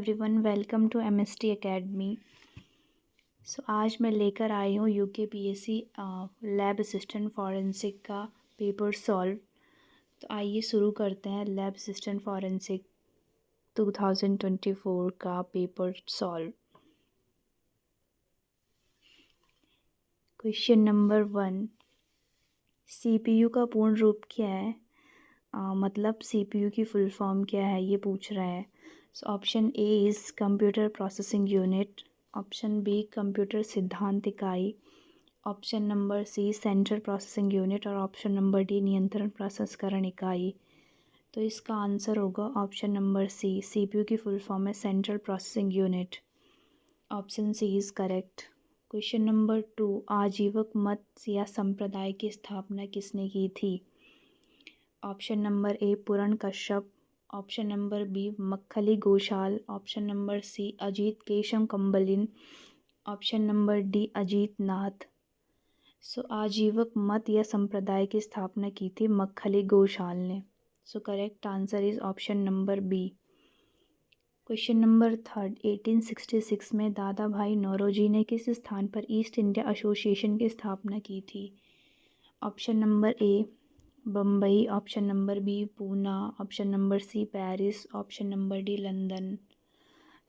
Everyone, welcome to MST Academy. आज मैं लेकर आई हूँ यूकेपीएससी लैब असिस्टेंट फॉरेंसिक का पेपर सॉल्व। तो आइए शुरू करते हैं लैब असिस्टेंट फॉरेंसिक 2024 का paper solve. Question number 1, CPU का पूर्ण रूप क्या है? मतलब सीपीयू की फुल फॉर्म क्या है, ये पूछ रहा है। Option A is computer processing unit, option B computer सिद्धांत इकाई, option number C central processing unit और ऑप्शन नंबर डी नियंत्रण प्रसंस्करण इकाई। तो इसका आंसर होगा ऑप्शन नंबर सी, सीपीयू की फुल फॉर्म है central processing unit. Option C is correct. Question number 2, आजीवक मत या संप्रदाय की स्थापना किसने की थी? Option number A Puran Kashyap, option number B Makkhali Goshal, option number C Ajit Keshav Kambalin, option number D Ajit Nath. Ajivika मत या संप्रदाय की स्थापना की थी मक्खली गोशाल ने। Correct answer is option number B. Question number 3, 1866 में दादा भाई नौरोजी ने किस स्थान पर ईस्ट इंडिया एसोसिएशन की स्थापना की थी? Option number A Bombay, option number B Poona, option number C Paris, option number D London.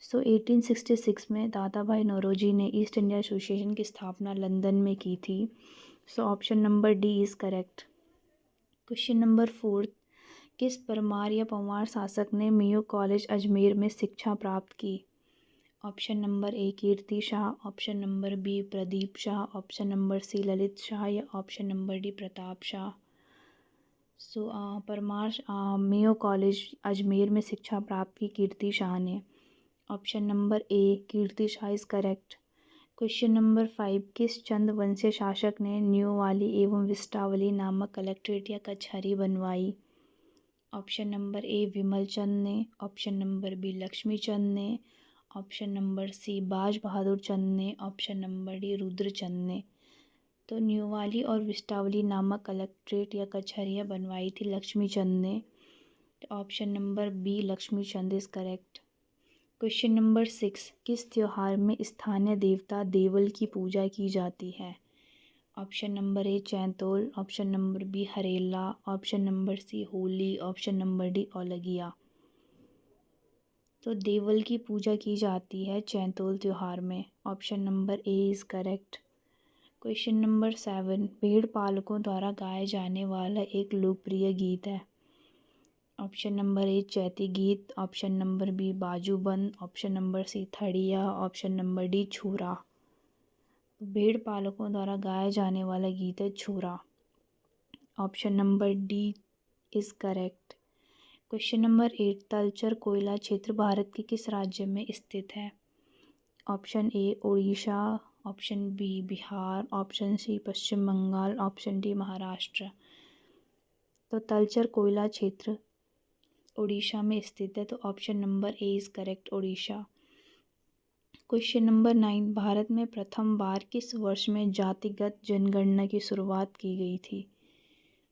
1866 में दादा भाई नौरोजी ने ईस्ट इंडिया एसोसिएशन की स्थापना लंदन में की थी। Option number D is correct. Question number 4, किस परमार या पंवार शासक ने मियो कॉलेज अजमेर में शिक्षा प्राप्त की? Option number A Kirti Shah, option number B Pradeep Shah, option number C Lalit Shah या option number D Pratap Shah. Parmar Mayo college Ajmer में शिक्षा प्राप्त की कीर्ति शाह ने। Option number A Kirti Shah is correct. Question number 5, किस चंद वंशीय शासक ने न्यूवाली एवं विस्टावली नामक कलेक्ट्रेट या कचहरी बनवाई? ऑप्शन नंबर ए विमल चंद ने, option number B Laxmi Chand ने, ऑप्शन नंबर सी बाज बहादुर चंद ने, ऑप्शन नंबर डी रुद्रचंद ने। तो न्यूवाली और विस्टावली नामक कलेक्ट्रेट या कचहरियाँ बनवाई थी लक्ष्मी चंद ने। तो option number B Laxmi Chand is correct. Question number 6, किस त्योहार में स्थानीय देवता देवल की पूजा की जाती है? Option number A Chaitol, option number B Harela, option number C Holi, option number D Olgia. तो देवल की पूजा की जाती है चैतोल त्योहार में। Option number A is correct. Question number 7, भेड़ पालकों द्वारा गाए जाने वाला एक लोकप्रिय गीत है। ऑप्शन नंबर ए चैती गीत, option number B Bajuband, option number C Thadiya, option number D Chhura. भेड़ पालकों द्वारा गाया जाने वाला गीत है Chhura. Option number D is correct. Question number 8, Talcher कोयला क्षेत्र भारत के किस राज्य में स्थित है? Option A Orissa, option B Bihar, option C Paschim Bangal, option D Maharashtra. तो तलचर कोयला क्षेत्र उड़ीसा में स्थित है। तो option number A is correct, Orissa. Question number 9, Bharat में प्रथम बार किस वर्ष में जातिगत जनगणना की शुरुआत की गई थी?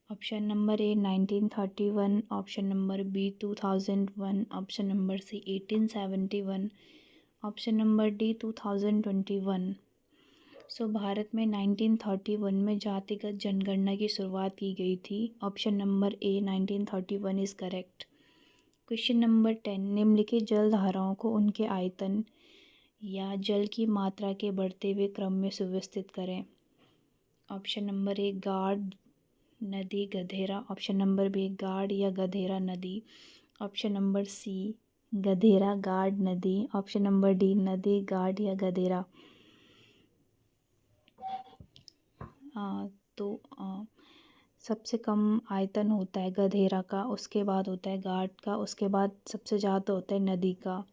Option number A 1931, option number B 2001, option number C 1871, option number D 2021। Bharat में 1931 में जातिगत जनगणना की शुरुआत की गई थी। Option number A 1931 is correct. Question number 10, निम्नलिखित जल धाराओं को उनके आयतन या जल की मात्रा के बढ़ते हुए क्रम में सुव्यवस्थित करें। ऑप्शन नंबर ए गाढ़ नदी गधेरा, ऑप्शन नंबर बी गाढ़ या गधेरा नदी, ऑप्शन नंबर सी गधेरा गाढ़ नदी, ऑप्शन नंबर डी नदी गाढ़ या गधेरा। सबसे कम आयतन होता है गधेरा का, उसके बाद होता है गाढ़ का, उसके बाद सबसे ज़्यादा होता है नदी का।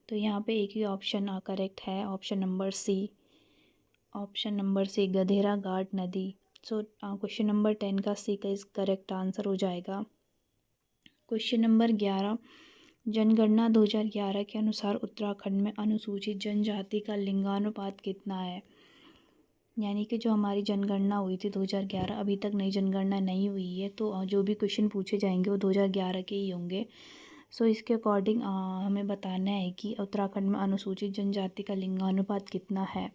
तो यहाँ पे एक ही ऑप्शन करेक्ट है, option number C. Option number C गधेरा गाढ़ नदी। क्वेश्चन नंबर 10 का सी का इस करेक्ट आंसर हो जाएगा। क्वेश्चन नंबर 11, जनगणना 2011 के अनुसार उत्तराखंड में अनुसूचित जनजाति का लिंगानुपात कितना है? यानी कि जो हमारी जनगणना हुई थी 2011, अभी तक नई जनगणना नहीं हुई है, तो जो भी क्वेश्चन पूछे जाएंगे वो 2011 के ही होंगे। सो इसके अकॉर्डिंग हमें बताना है कि उत्तराखंड में अनुसूचित जनजाति का लिंगानुपात कितना है।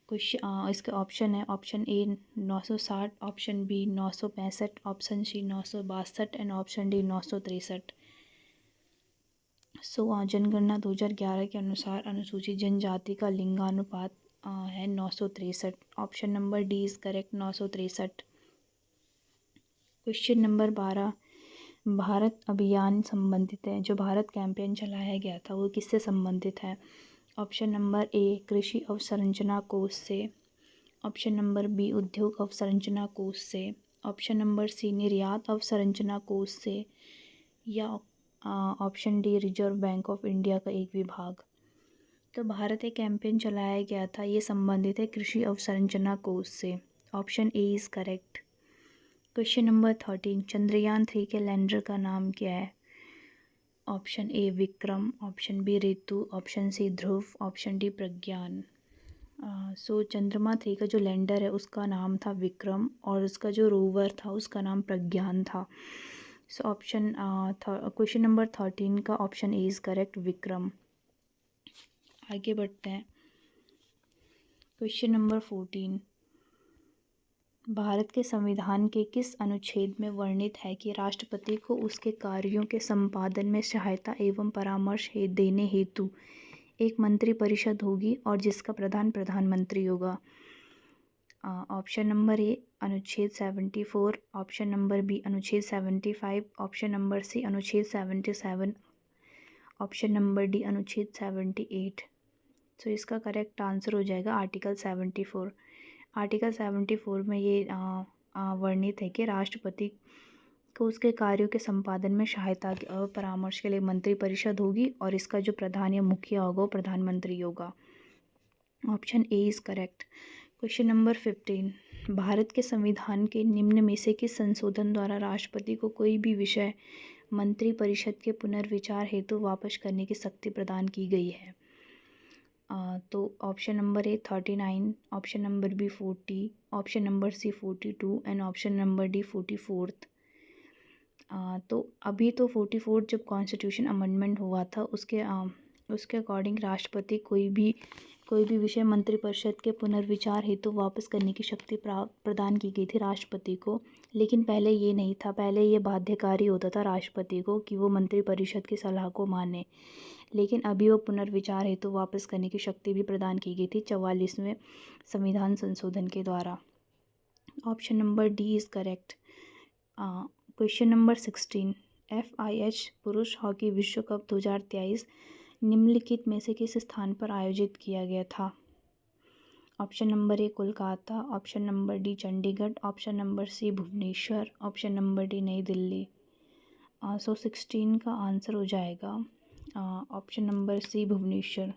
इसके ऑप्शन है, option A 960, option B 965, option C 962 and option D 963। So जनगणना 2011 के अनुसार अनुसूचित जनजाति का लिंगानुपात है 963। Option number D is correct, 963। Question number 12 Bharat अभियान संबंधित है। जो भारत कैंपेन चलाया गया था वो किससे संबंधित है। ऑप्शन नंबर ए कृषि अवसंरचना कोष से, ऑप्शन नंबर बी उद्योग अवसंरचना कोष से, ऑप्शन नंबर सी निर्यात अवसंरचना कोष से, या option D reserve bank of India का एक विभाग। तो भारत एक कैंपेन चलाया गया था, ये संबंधित है कृषि अवसंरचना कोष से। Option A is correct. Question number 13 Chandrayaan three के लैंडर का नाम क्या है। Option A Vikram, option B Ritu, option C Dhruv, option D Pragyan. So चंद्रमा-3 का जो लैंडर है उसका नाम था विक्रम और उसका जो रोवर था उसका नाम प्रज्ञान था। सो ऑप्शन क्वेश्चन नंबर 13 का option A is correct, Vikram. आगे बढ़ते हैं। क्वेश्चन नंबर 14 भारत के संविधान के किस अनुच्छेद में वर्णित है कि राष्ट्रपति को उसके कार्यों के संपादन में सहायता एवं परामर्श देने हेतु एक मंत्रिपरिषद होगी और जिसका प्रधान प्रधानमंत्री होगा। ऑप्शन नंबर ए अनुच्छेद 74, ऑप्शन नंबर बी अनुच्छेद 75, ऑप्शन नंबर सी अनुच्छेद 77, ऑप्शन नंबर डी अनुच्छेद 78। तो इसका करेक्ट आंसर हो जाएगा आर्टिकल 74। आर्टिकल 74 में ये वर्णित है कि राष्ट्रपति को उसके कार्यों के संपादन में सहायता और परामर्श के लिए मंत्रिपरिषद होगी और इसका जो प्रधान या मुखिया होगा वो प्रधानमंत्री होगा। Option A is correct. Question number 15 Bharat के संविधान के निम्न में से किस संशोधन द्वारा राष्ट्रपति को कोई भी विषय मंत्रिपरिषद के पुनर्विचार हेतु वापस करने की शक्ति प्रदान की गई है। तो option number A 39, option number B 40, option number C 42 and option number D 44। तो अभी तो 44 जब कॉन्स्टिट्यूशन अमेंडमेंट हुआ था उसके अकॉर्डिंग राष्ट्रपति कोई भी विषय मंत्रिपरिषद के पुनर्विचार हेतु वापस करने की शक्ति प्रदान की गई थी राष्ट्रपति को। लेकिन पहले ये नहीं था, पहले ये बाध्यकारी होता था राष्ट्रपति को कि वो मंत्रिपरिषद की सलाह को माने। लेकिन अभी वो पुनर्विचार हेतु वापस करने की शक्ति भी प्रदान की गई थी 44वें संविधान संशोधन के द्वारा। Option number D is correct. Question number 16 FIH पुरुष हॉकी विश्व कप 2023 निम्नलिखित में से किस स्थान पर आयोजित किया गया था। Option number A Kolkata, option number D Chandigarh, option number C Bhubaneswar, option number D New Delhi. 16 का आंसर हो जाएगा option number C Bhubaneswar.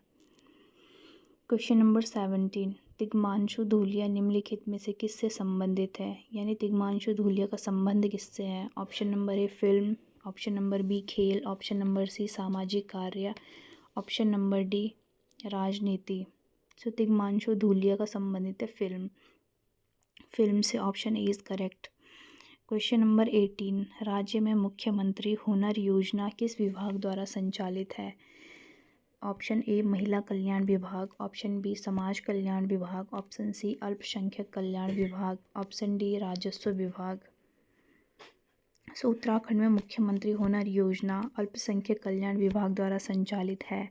Question number 17 Tigmanshu Dhulia निम्नलिखित में से किससे संबंधित है, यानी तिग्मांशु धूलिया का संबंध किससे है। Option number A film, option number B खेल, ऑप्शन नंबर सी सामाजिक कार्य, ऑप्शन नंबर डी राजनीति। सो तिग्मांशु धूलिया का संबंधित है फिल्म से। Option A is correct. Question number 18 राज्य में मुख्यमंत्री हुनर योजना किस विभाग द्वारा संचालित है। ऑप्शन ए महिला कल्याण विभाग, ऑप्शन बी समाज कल्याण विभाग, ऑप्शन सी अल्पसंख्यक कल्याण विभाग, ऑप्शन डी राजस्व विभाग। सो उत्तराखंड में मुख्यमंत्री हुनर योजना अल्पसंख्यक कल्याण विभाग द्वारा संचालित है।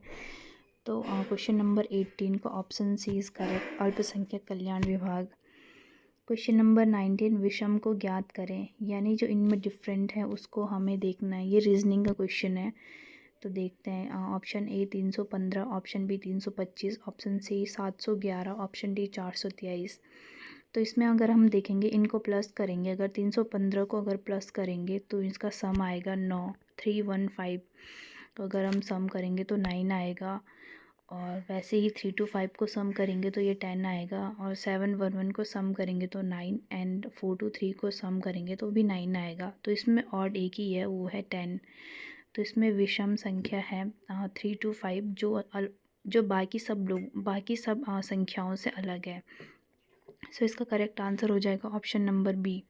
तो क्वेश्चन नंबर 18 का ऑप्शन सी इज़ करेक्ट, अल्पसंख्यक कल्याण विभाग। क्वेश्चन नंबर 19 विषम को ज्ञात करें, यानी जो इनमें डिफरेंट है उसको हमें देखना है। ये रीजनिंग का क्वेश्चन है, तो देखते हैं। Option A 315, option B 325, option C 711, option D 423। तो इसमें अगर हम देखेंगे इनको प्लस करेंगे, अगर 315 को अगर प्लस करेंगे तो इसका सम आएगा 9, 315। तो अगर हम सम करेंगे तो 9 आएगा, और वैसे ही 3 to 5 को सम करेंगे तो ये 10 आएगा, और 711 को सम करेंगे तो 9, एंड 4 to 3 को सम करेंगे तो भी 9 आएगा। तो इसमें ऑड एक ही है, वो है 10। तो इसमें विषम संख्या है 3 to 5 जो बाकी सब संख्याओं से अलग है। सो इसका करेक्ट आंसर हो जाएगा option number B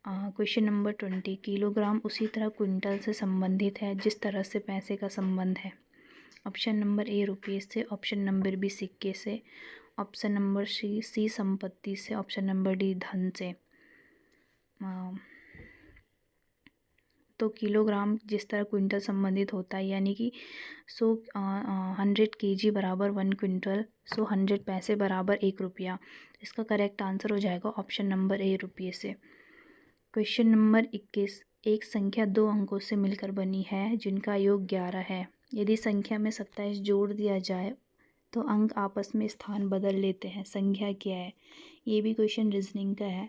question number 20, kilogram उसी तरह क्विंटल से संबंधित है जिस तरह से पैसे का संबंध है। ऑप्शन नंबर ए रुपये से, ऑप्शन नंबर बी सिक्के से, ऑप्शन नंबर सी संपत्ति से, ऑप्शन नंबर डी धन से। तो किलोग्राम जिस तरह क्विंटल संबंधित होता है, यानी कि 100 kg बराबर 1 क्विंटल, 100 पैसे बराबर 1 रुपया। इसका करेक्ट आंसर हो जाएगा ऑप्शन नंबर ए रुपये से। क्वेश्चन नंबर 21, एक संख्या 2 अंकों से मिलकर बनी है जिनका योग 11 है। यदि संख्या में 27 जोड़ दिया जाए तो अंक आपस में स्थान बदल लेते हैं, संख्या क्या है? ये भी क्वेश्चन रीजनिंग का है।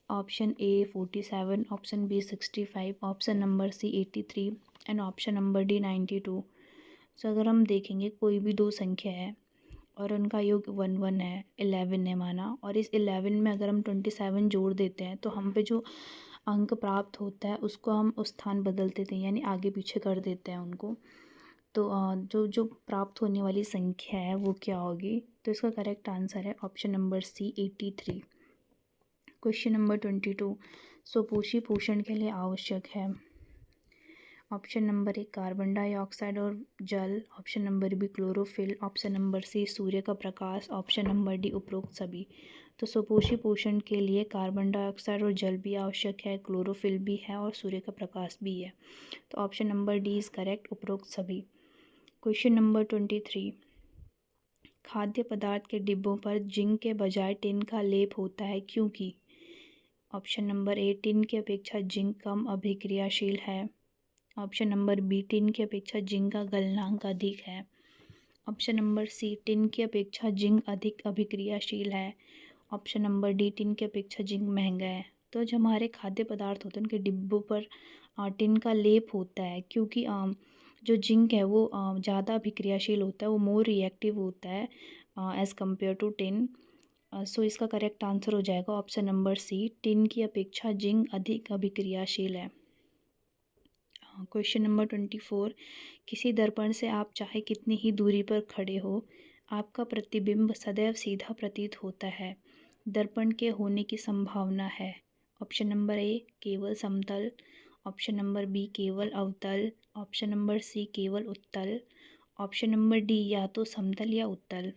Option A 47, option B 65, option number C 83 and option number D 92। So अगर हम देखेंगे कोई भी 2 संख्या है और उनका योग 11 है, 11 है माना, और इस 11 में अगर हम 27 जोड़ देते हैं तो हम पे जो अंक प्राप्त होता है उसको हम उस स्थान बदल देते हैं, यानी आगे पीछे कर देते हैं उनको। तो जो प्राप्त होने वाली संख्या है वो क्या होगी? तो इसका करेक्ट आंसर है option number C 83। Question number 22, स्वपोषी पोषण के लिए आवश्यक है। Option number A carbon dioxide और जल, option number B chlorophyll, option number C सूर्य का प्रकाश, ऑप्शन नंबर डी उपरोक्त सभी। तो स्वपोषी पोषण के लिए कार्बन डाइऑक्साइड और जल भी आवश्यक है, क्लोरोफिल भी है और सूर्य का प्रकाश भी है। तो option number D is correct, उपरोक्त सभी। क्वेश्चन नंबर 23, खाद्य पदार्थ के डिब्बों पर जिंक के बजाय टिन का लेप होता है क्योंकि? ऑप्शन नंबर ए टिन की अपेक्षा जिंक कम अभिक्रियाशील है, ऑप्शन नंबर बी टिन की अपेक्षा जिंक का गलनांक अधिक है, ऑप्शन नंबर सी टिन की अपेक्षा जिंक अधिक अभिक्रियाशील है, ऑप्शन नंबर डी टिन की अपेक्षा जिंक महंगा है। तो जो हमारे खाद्य पदार्थ होते हैं उनके डिब्बों पर टिन का लेप होता है क्योंकि जो जिंक है वो ज़्यादा अभिक्रियाशील होता है, वो मोर रिएक्टिव होता है एज़ कम्पेयर टू टिन। सो इसका करेक्ट आंसर हो जाएगा ऑप्शन नंबर सी, टिन की अपेक्षा जिंक अधिक अभिक्रियाशील है। क्वेश्चन नंबर 24, किसी दर्पण से आप चाहे कितनी ही दूरी पर खड़े हो, आपका प्रतिबिंब सदैव सीधा प्रतीत होता है। दर्पण के होने की संभावना है। ऑप्शन नंबर ए केवल समतल, ऑप्शन नंबर बी केवल अवतल, ऑप्शन नंबर सी केवल उत्तल, ऑप्शन नंबर डी या तो समतल या उत्तल।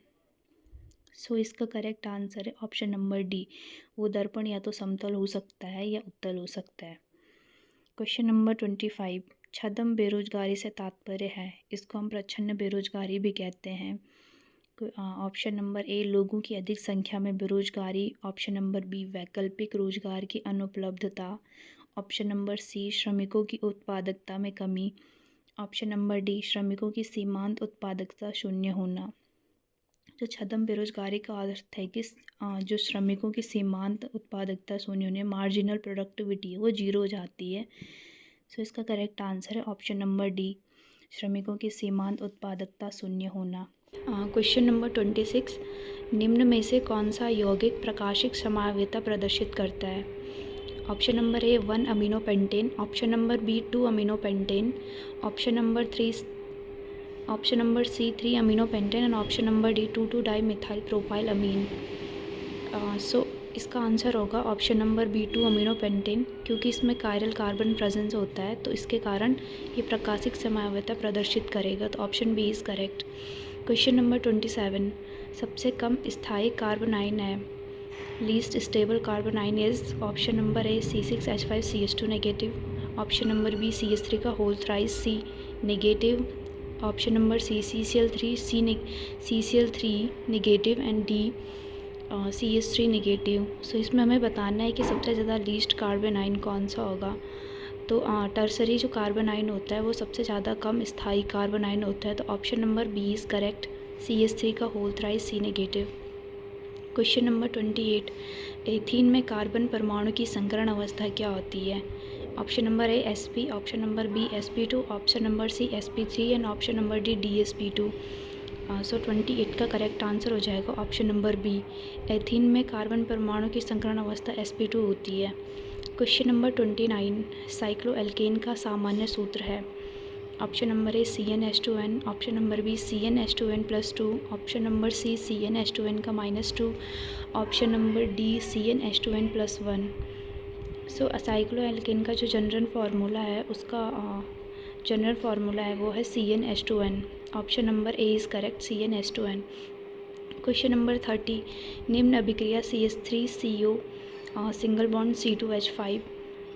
सो इसका करेक्ट आंसर है ऑप्शन नंबर डी, वो दर्पण या तो समतल हो सकता है या उत्तल हो सकता है। क्वेश्चन नंबर 25, छद्म बेरोजगारी से तात्पर्य है, इसको हम प्रच्छन्न बेरोजगारी भी कहते हैं। ऑप्शन नंबर ए लोगों की अधिक संख्या में बेरोजगारी, ऑप्शन नंबर बी वैकल्पिक रोजगार की अनुपलब्धता, ऑप्शन नंबर सी श्रमिकों की उत्पादकता में कमी, ऑप्शन नंबर डी श्रमिकों की सीमांत उत्पादकता शून्य होना। जो छद्म बेरोजगारी का अर्थ है कि जो श्रमिकों की सीमांत उत्पादकता शून्य होने, मार्जिनल प्रोडक्टिविटी है वो जीरो हो जाती है। सो इसका करेक्ट आंसर है ऑप्शन नंबर डी, श्रमिकों की सीमांत उत्पादकता शून्य होना। क्वेश्चन नंबर 26, निम्न में से कौन सा यौगिक प्रकाशिक समावयता प्रदर्शित करता है? Option number A 1 amino pentane, option number B 2 amino pentane, option number C 3 amino pentane and option number D 2 di methyl propyl amine. So इसका आंसर होगा option number B 2 amino pentane, क्योंकि इसमें कायरल कार्बन प्रेजेंस होता है तो इसके कारण ये प्रकाशिक समावयता प्रदर्शित करेगा। तो option B is correct. Question number 27, सबसे कम स्थायी कार्बन आयन है, least stable carbon ion is, option number A C6H5CH2 negative, option number B CH3 का whole thrice C negative, option number C CCl3 negative and D CH3 negative. So इसमें हमें बताना है कि सबसे ज़्यादा लीस्ट कार्बन आयन कौन सा होगा। तो टर्सरी जो कार्बन आयन होता है वो सबसे ज़्यादा कम स्थायी कार्बन आयन होता है। तो option number B is correct, CH3 का whole thrice C negative. Question number 28, ethene में कार्बन परमाणु की संकरण अवस्था क्या होती है? Option number A sp, option number B sp2, option number C sp3 and option number D dsp2। So 28 का करेक्ट आंसर हो जाएगा ऑप्शन नंबर बी, एथीन में कार्बन परमाणु की संकरण अवस्था sp2 होती है। क्वेश्चन नंबर 29, साइक्लोएल्केन का सामान्य सूत्र है। Option number A CnH2n, option number B CnH2n+2, option number C CnH2n का -2, option number D CnH2n+1। So cycloalkane का जो जनरल फार्मूला है उसका जनरल फार्मूला है वो है CnH2n। Option number A is correct, CnH2n। Question number 30, निम्न अभिक्रिया CH3CO सिंगल बॉन्ड C2H5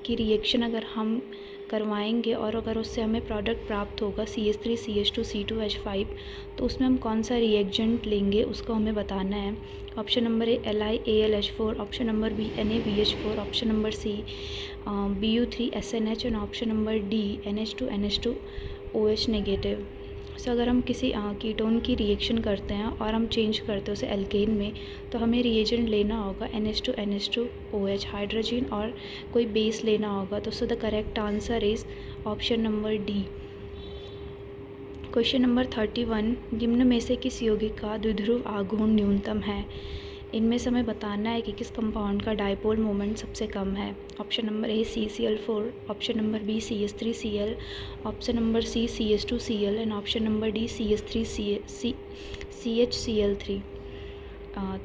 की रिएक्शन अगर हम करवाएंगे और अगर उससे हमें प्रोडक्ट प्राप्त होगा CH3CH2C2H5, तो उसमें हम कौन सा रिएक्जेंट लेंगे उसको हमें बताना है। Option number A LiAlH4, option number B NaBH4, option number C Bu3SNH and option number D NH2NH2OH negative. So अगर हम किसी कीटोन की रिएक्शन करते हैं और हम चेंज करते हैं उसे एल्केन में, तो हमें रिएजेंट लेना होगा NH2NH2OH हाइड्रोजन और कोई बेस लेना होगा। तो so the correct answer is option number D. Question number 31, निम्न में से किस यौगिक का द्विध्रुव आघूर्ण न्यूनतम है। इनमें से हमें बताना है कि किस कंपाउंड का डाइपोल मोमेंट सबसे कम है। Option number A CCl4, option number B CH3Cl, option number C CH2Cl and option number D CH3CHCl3।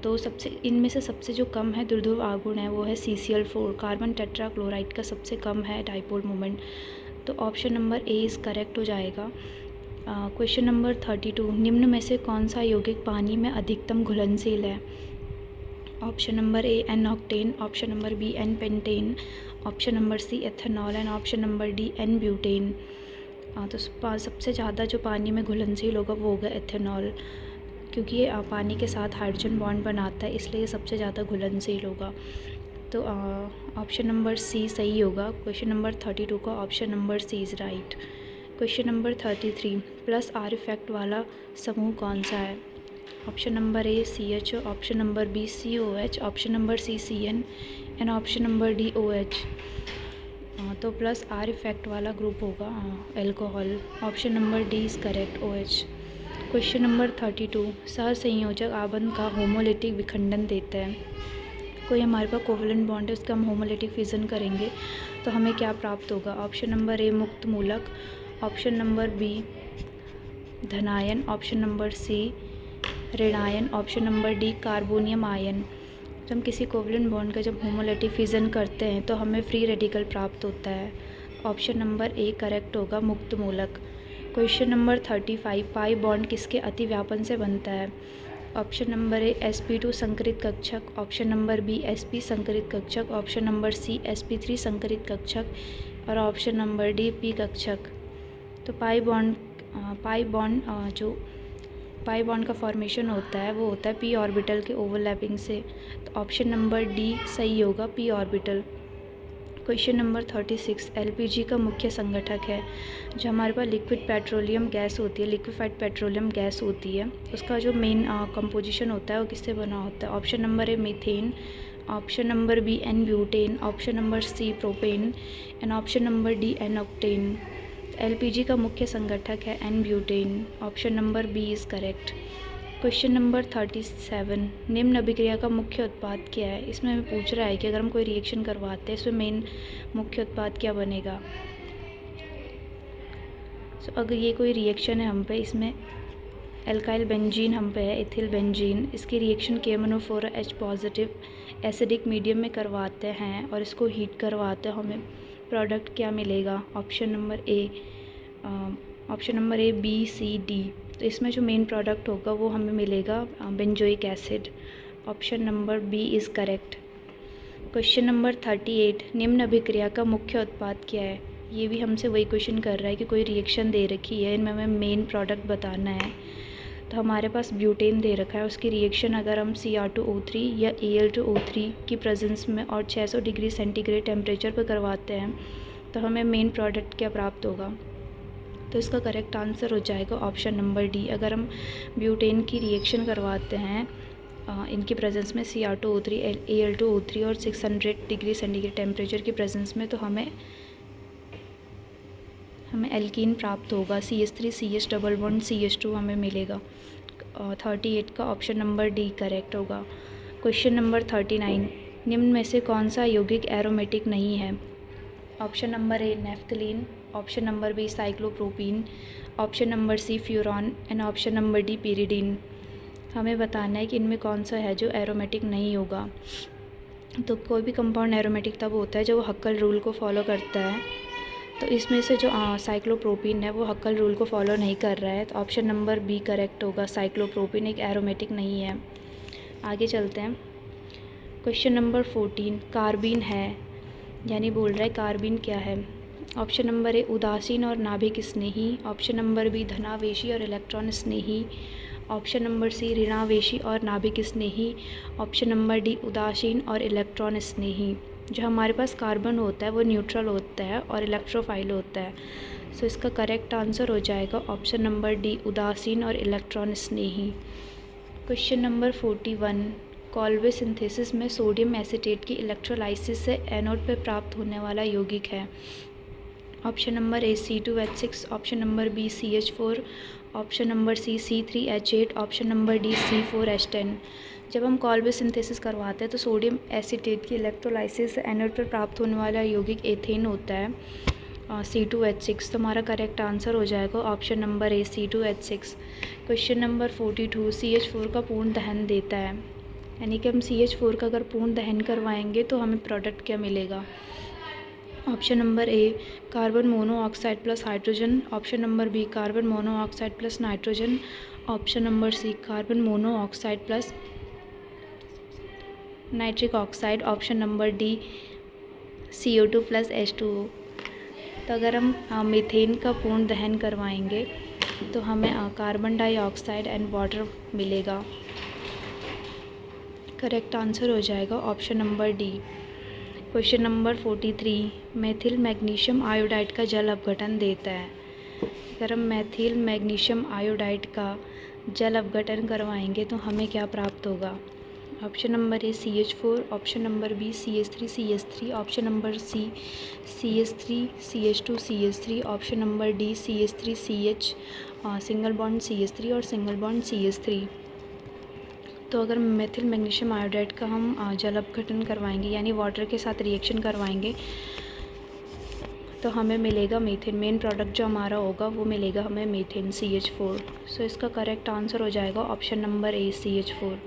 तो इनमें से सबसे जो कम है द्विध्रुव आघूर्ण है वो है CCl4। कार्बन टेट्राक्लोराइड का सबसे कम है डाइपोल मोमेंट। तो option number A is correct हो जाएगा। क्वेश्चन नंबर 32, निम्न में से कौन सा यौगिक पानी में अधिकतम घुलनशील है। Option number A n octane, option number B n pentane, option number C ethanol and option number D n butane. तो सबसे ज़्यादा जो पानी में घुलनशील होगा वो होगा एथेनॉल, क्योंकि ये पानी के साथ हाइड्रोजन बॉन्ड बनाता है, इसलिए ये सबसे ज़्यादा घुलनशील होगा। तो ऑप्शन नंबर सी सही होगा। क्वेश्चन नंबर 32 का option number C is right. Question number 33, plus R effect वाला समूह कौन सा है। Option number A CHO, option number B COH, option number C CN and option number D OH। तो plus R effect वाला group होगा alcohol. Option number D is correct, OH। Question number 32, सहसंयोजक आबंध का होमोलिटिक विखंडन देता है। कोई हमारे पास कोवलेंट बॉन्ड है, उसका हम होमोलिटिक फिजन करेंगे तो हमें क्या प्राप्त होगा। ऑप्शन नंबर ए मुक्त मूलक, ऑप्शन नंबर बी धनायन, ऑप्शन नंबर सी ऋणायन, option number D carbonium ion. जब हम किसी कोवलेंट बॉन्ड का जब होमोलिटिक फिजन करते हैं तो हमें फ्री रेडिकल प्राप्त होता है। ऑप्शन नंबर ए करेक्ट होगा, मुक्त मूलक। क्वेश्चन नंबर 35, पाई बॉन्ड किसके अतिव्यापन से बनता है। ऑप्शन नंबर ए sp2 संकरित कक्षक, ऑप्शन नंबर बी sp संकरित कक्षक, ऑप्शन नंबर सी sp3 संकरित कक्षक और ऑप्शन नंबर डी p कक्षक। तो पाई बॉन्ड का फॉर्मेशन होता है वो होता है p ऑर्बिटल के ओवरलैपिंग से। तो ऑप्शन नंबर डी सही होगा, p orbital. Question number 36, LPG का मुख्य संगठक है। जो हमारे पास लिक्विड पेट्रोलियम गैस होती है, लिक्विफाइड पेट्रोलियम गैस होती है, उसका जो मेन कंपोजिशन होता है वो किससे बना होता है। Option number A methane, option number B n butane, option number C propane and option number D n octane. LPG का मुख्य संगठक है n butane. Option number B is correct. Question number 37, निम्न अभिक्रिया का मुख्य उत्पाद क्या है। इसमें हमें पूछ रहा है कि अगर हम कोई रिएक्शन करवाते हैं इसमें मेन मुख्य उत्पाद क्या बनेगा। सो अगर ये कोई रिएक्शन है हम पे, इसमें एल्काइल बेंजीन हम पे है, इथिल बेंजीन, इसकी reaction KMnO4H positive acidic medium में करवाते हैं और इसको हीट करवाते हैं, हमें प्रोडक्ट क्या मिलेगा। Option number A B C D. तो इसमें जो मेन प्रोडक्ट होगा वो हमें मिलेगा benzoic acid. Option number B is correct. Question number 38, निम्न अभिक्रिया का मुख्य उत्पाद क्या है। ये भी हमसे वही क्वेश्चन कर रहा है कि कोई रिएक्शन दे रखी है, इनमें हमें मेन प्रोडक्ट बताना है। तो हमारे पास ब्यूटेन दे रखा है, उसकी रिएक्शन अगर हम Cr2O3 या Al2O3 की प्रेजेंस में और 600 डिग्री सेंटीग्रेड टेम्परेचर पर करवाते हैं तो हमें मेन प्रोडक्ट क्या प्राप्त होगा। तो इसका करेक्ट आंसर हो जाएगा ऑप्शन नंबर डी। अगर हम ब्यूटेन की रिएक्शन करवाते हैं इनकी प्रेजेंस में Cr2O3 Al2O3 और 600 डिग्री सेंटीग्रेड टेम्परेचर की प्रेजेंस में, तो हमें एल्कीन प्राप्त होगा। CH3CH डबल बॉन्ड CH2 हमें मिलेगा। 38 का ऑप्शन नंबर डी करेक्ट होगा। क्वेश्चन नंबर 39, निम्न में से कौन सा यौगिक एरोमेटिक नहीं है। Option number A naphthalene, option number B cyclopropene, option number C furan and option number D pyridine. हमें बताना है कि इनमें कौन सा है जो एरोमेटिक नहीं होगा। तो कोई भी कंपाउंड एरोमेटिक तब होता है जब वो हक्कल रूल को फॉलो करता है। तो इसमें से जो साइक्लोप्रोपीन है वो हक्कल रूल को फॉलो नहीं कर रहा है, तो ऑप्शन नंबर बी करेक्ट होगा। साइक्लोप्रोपीन एक एरोमेटिक नहीं है। आगे चलते हैं। क्वेश्चन नंबर 14 कार्बीन है, यानी बोल रहा है कार्बीन क्या है। ऑप्शन नंबर ए उदासीन और नाभिक स्नेही, ऑप्शन नंबर बी धनावेशी और इलेक्ट्रॉन स्नेही, ऑप्शन नंबर सी ऋणावेशी और नाभिक स्नेही, ऑप्शन नंबर डी उदासीन और इलेक्ट्रॉन स्नेही। जो हमारे पास कार्बन होता है वो न्यूट्रल होता है और इलेक्ट्रोफाइल होता है। सो इसका करेक्ट आंसर हो जाएगा ऑप्शन नंबर डी उदासीन और इलेक्ट्रॉन स्नेही। क्वेश्चन नंबर 41 कॉल्वे सिंथेसिस में सोडियम एसीटेट की इलेक्ट्रोलाइसिस से एनोड पर प्राप्त होने वाला यौगिक है। Option number A C2H6, option number B CH4, option number C C3H8, option number D C4H10। जब हम कॉल्वे सिंथेसिस करवाते हैं तो सोडियम एसीटेट की इलेक्ट्रोलाइसिस से एनोड पर प्राप्त होने वाला यौगिक एथेन होता है, C2H6। तो हमारा करेक्ट आंसर हो जाएगा option number A C2H6। Question number 42 CH4 का पूर्ण दहन देता है, यानी कि हम CH4 का अगर पूर्ण दहन करवाएंगे तो हमें प्रोडक्ट क्या मिलेगा। Option number A carbon monoxide plus hydrogen, option number B carbon monoxide plus nitrogen, option number C carbon monoxide plus nitric oxide, option number D CO2 plus H2O। तो अगर हम मीथेन का पूर्ण दहन करवाएंगे तो हमें कार्बन डाइऑक्साइड एंड वाटर मिलेगा। करेक्ट आंसर हो जाएगा option number D. Question number 43 methyl magnesium iodide का जल अपघटन देता है। अगर हम मेथिल मैग्नीशियम आयोडाइड का जल अपघटन करवाएंगे तो हमें क्या प्राप्त होगा। Option number A CH4, option number B CH3CH3, option number C CH3CH2CH3, option number D CH3CH single bond CH3 और सिंगल बॉन्ड CH3। तो अगर मेथिल मैग्नीशियम आयोडाइड का हम जल अपघटन करवाएंगे यानी वाटर के साथ रिएक्शन करवाएंगे तो हमें मिलेगा मीथेन। मेन प्रोडक्ट जो हमारा होगा वो मिलेगा हमें मीथेन CH4। सो इसका करेक्ट आंसर हो जाएगा option number A CH4।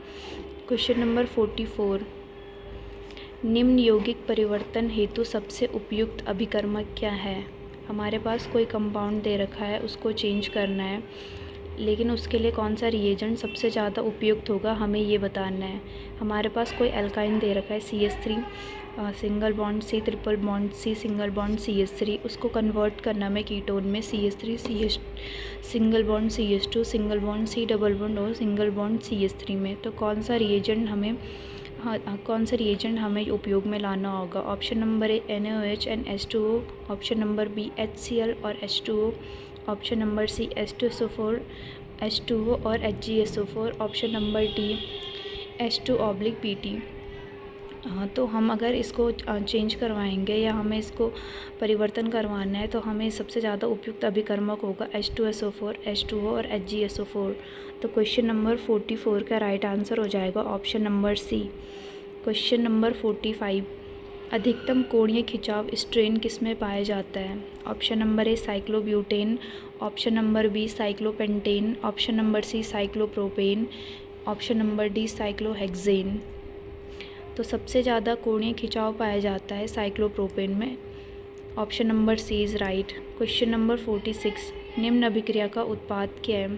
Question number 44 निम्न यौगिक परिवर्तन हेतु सबसे उपयुक्त अभिकर्मक क्या है। हमारे पास कोई कंपाउंड दे रखा है, उसको चेंज करना है, लेकिन उसके लिए कौन सा रिएजेंट सबसे ज़्यादा उपयुक्त होगा हमें ये बताना है। हमारे पास कोई एल्काइन दे रखा है CH3 single bond C triple bond C single bond CH3, उसको कन्वर्ट करना हमें कीटोन में CH3CH single bond CH2 single bond C double bond और सिंगल बॉन्ड CH3 में। तो कौन सा रिएजेंट हमें उपयोग में लाना होगा। Option number A NaOH and H2O, option number B HCl और H2O, ऑप्शन नंबर सी H2SO4 H2O और HgSO4, option number D H2/Pt। तो हम अगर इसको चेंज करवाएंगे या हमें इसको परिवर्तन करवाना है तो हमें सबसे ज़्यादा उपयुक्त अभिकर्मक होगा H2SO4 H2O और HgSO4। तो क्वेश्चन नंबर 44 का राइट आंसर हो जाएगा option number C. Question number 45 अधिकतम कोणीय खिंचाव स्ट्रेन किस में पाया जाता है। Option number A cyclobutane, option number B cyclopentane, option number C cyclopropane, option number D cyclohexane. तो सबसे ज़्यादा कोणीय खिंचाव पाया जाता है साइक्लोप्रोपेन में। Option number C is right. Question number 46 निम्न अभिक्रिया का उत्पाद क्या है।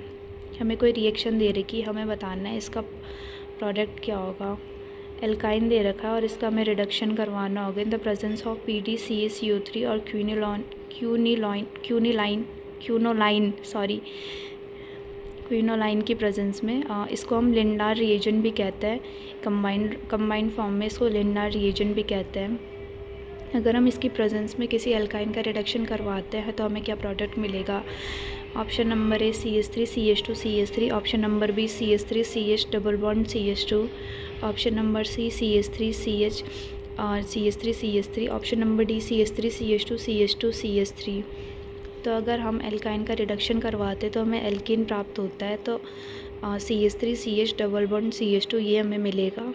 हमें कोई रिएक्शन दे रखी, हमें बताना है इसका प्रोडक्ट क्या होगा। एल्काइन दे रखा है और इसका हमें रिडक्शन करवाना होगा in the presence of PdCaCO3 और क्विनोलाइन की प्रेजेंस में। इसको हम लिंडार रिएजेंट भी कहते हैं, कंबाइंड फॉर्म में इसको लिंडार रिएजेंट भी कहते हैं। अगर हम इसकी प्रेजेंस में किसी एल्काइन का रिडक्शन करवाते हैं तो हमें क्या प्रोडक्ट मिलेगा। Option number A CH3CH2CH3, option number B CH3CH double bond CH2, option number C CH3CH3, option number D CH3CH2CH2CH3। तो अगर हम एल्काइन का रिडक्शन करवाते तो हमें एल्कीन प्राप्त होता है, तो CH3CH डबल बॉन्ड CH2 ये हमें मिलेगा।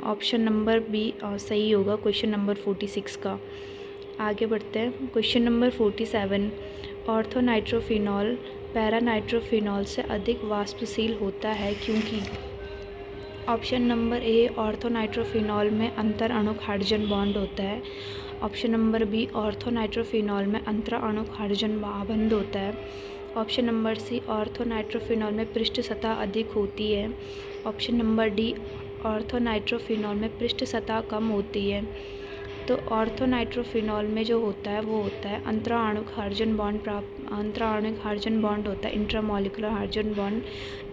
ऑप्शन नंबर बी सही होगा क्वेश्चन नंबर 46 का। आगे बढ़ते हैं। क्वेश्चन नंबर 47 ऑर्थोनाइट्रोफिनॉल पैरानाइट्रोफिनॉल से अधिक वाष्पशील होता है क्योंकि। ऑप्शन नंबर ए ऑर्थोनाइट्रोफिनॉल में अंतर अणुक हाइड्रोजन बॉन्ड होता है। ऑप्शन नंबर बी ऑर्थोनाइट्रोफिनॉल में अंतर अणुक हाइड्रोजन बॉन्ड होता है। ऑप्शन नंबर सी ऑर्थोनाइट्रोफिनॉल में पृष्ठ सतह अधिक होती है। ऑप्शन नंबर डी ऑर्थोनाइट्रोफिनॉल में पृष्ठ सतह कम होती है। तो ऑर्थोनाइट्रोफिनॉल में जो होता है वो होता है अंतराणुक हाइड्रोजन बॉन्ड होता है, इंट्रामॉलिक्यूलर हाइड्रोजन बॉन्ड,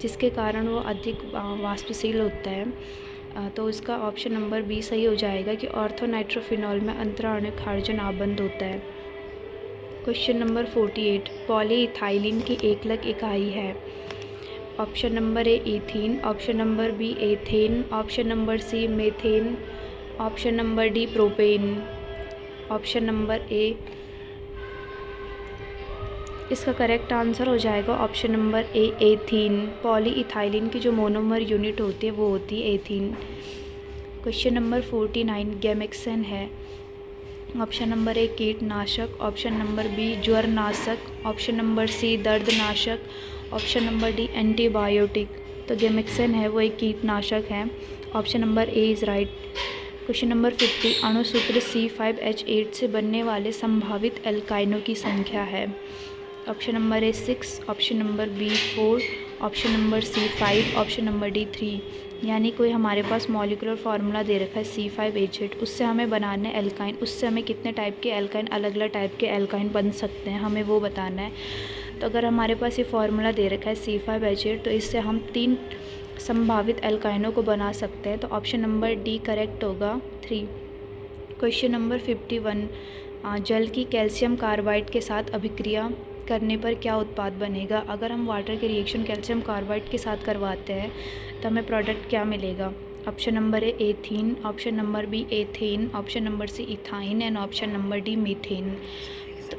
जिसके कारण वो अधिक वाष्पशील होता है। तो इसका ऑप्शन नंबर बी सही हो जाएगा कि ऑर्थोनाइट्रोफिनॉल में अंतराणुक हाइड्रोजन आबंध होता है। क्वेश्चन नंबर 48, पॉलीइथाइलिन की एकलक इकाई है। Option number A ethene, option number B ethane, option number C methane, option number D propane. Option number A इसका करेक्ट आंसर हो जाएगा option number A ethene. Polyethylene की जो मोनोमर यूनिट होती है वो होती है एथीन। क्वेश्चन नंबर 49, गैमेक्सेन है। ऑप्शन नंबर ए कीटनाशक, ऑप्शन नंबर बी ज्वरनाशक, ऑप्शन नंबर सी दर्दनाशक, ऑप्शन नंबर डी एंटीबायोटिक। तो गैमेक्सेन है वो एक कीटनाशक है। Option number A is right. Question number 50, अणुसूत्र C5H8 से बनने वाले संभावित एल्काइनों की संख्या है। Option number A 6, option number B 4, option number C 5, option number D 3। यानी कोई हमारे पास मॉलिक्यूलर फार्मूला दे रखा है C5H8, उससे हमें बनाना है एल्काइन, उससे हमें कितने टाइप के एल्काइन, अलग अलग टाइप के एल्काइन बन सकते हैं, हमें वो बताना है। तो अगर हमारे पास ये फार्मूला दे रखा है C5H8, तो इससे हम 3 संभावित एल्काइनों को बना सकते हैं। तो ऑप्शन नंबर डी करेक्ट होगा 3। क्वेश्चन नंबर 51, जल की कैल्शियम कार्बाइड के साथ अभिक्रिया करने पर क्या उत्पाद बनेगा। अगर हम वाटर के रिएक्शन कैल्शियम कार्बाइड के साथ करवाते हैं तो हमें प्रोडक्ट क्या मिलेगा। Option number A ethene, option number B ethane, option number C ethyne and option number D methane. तो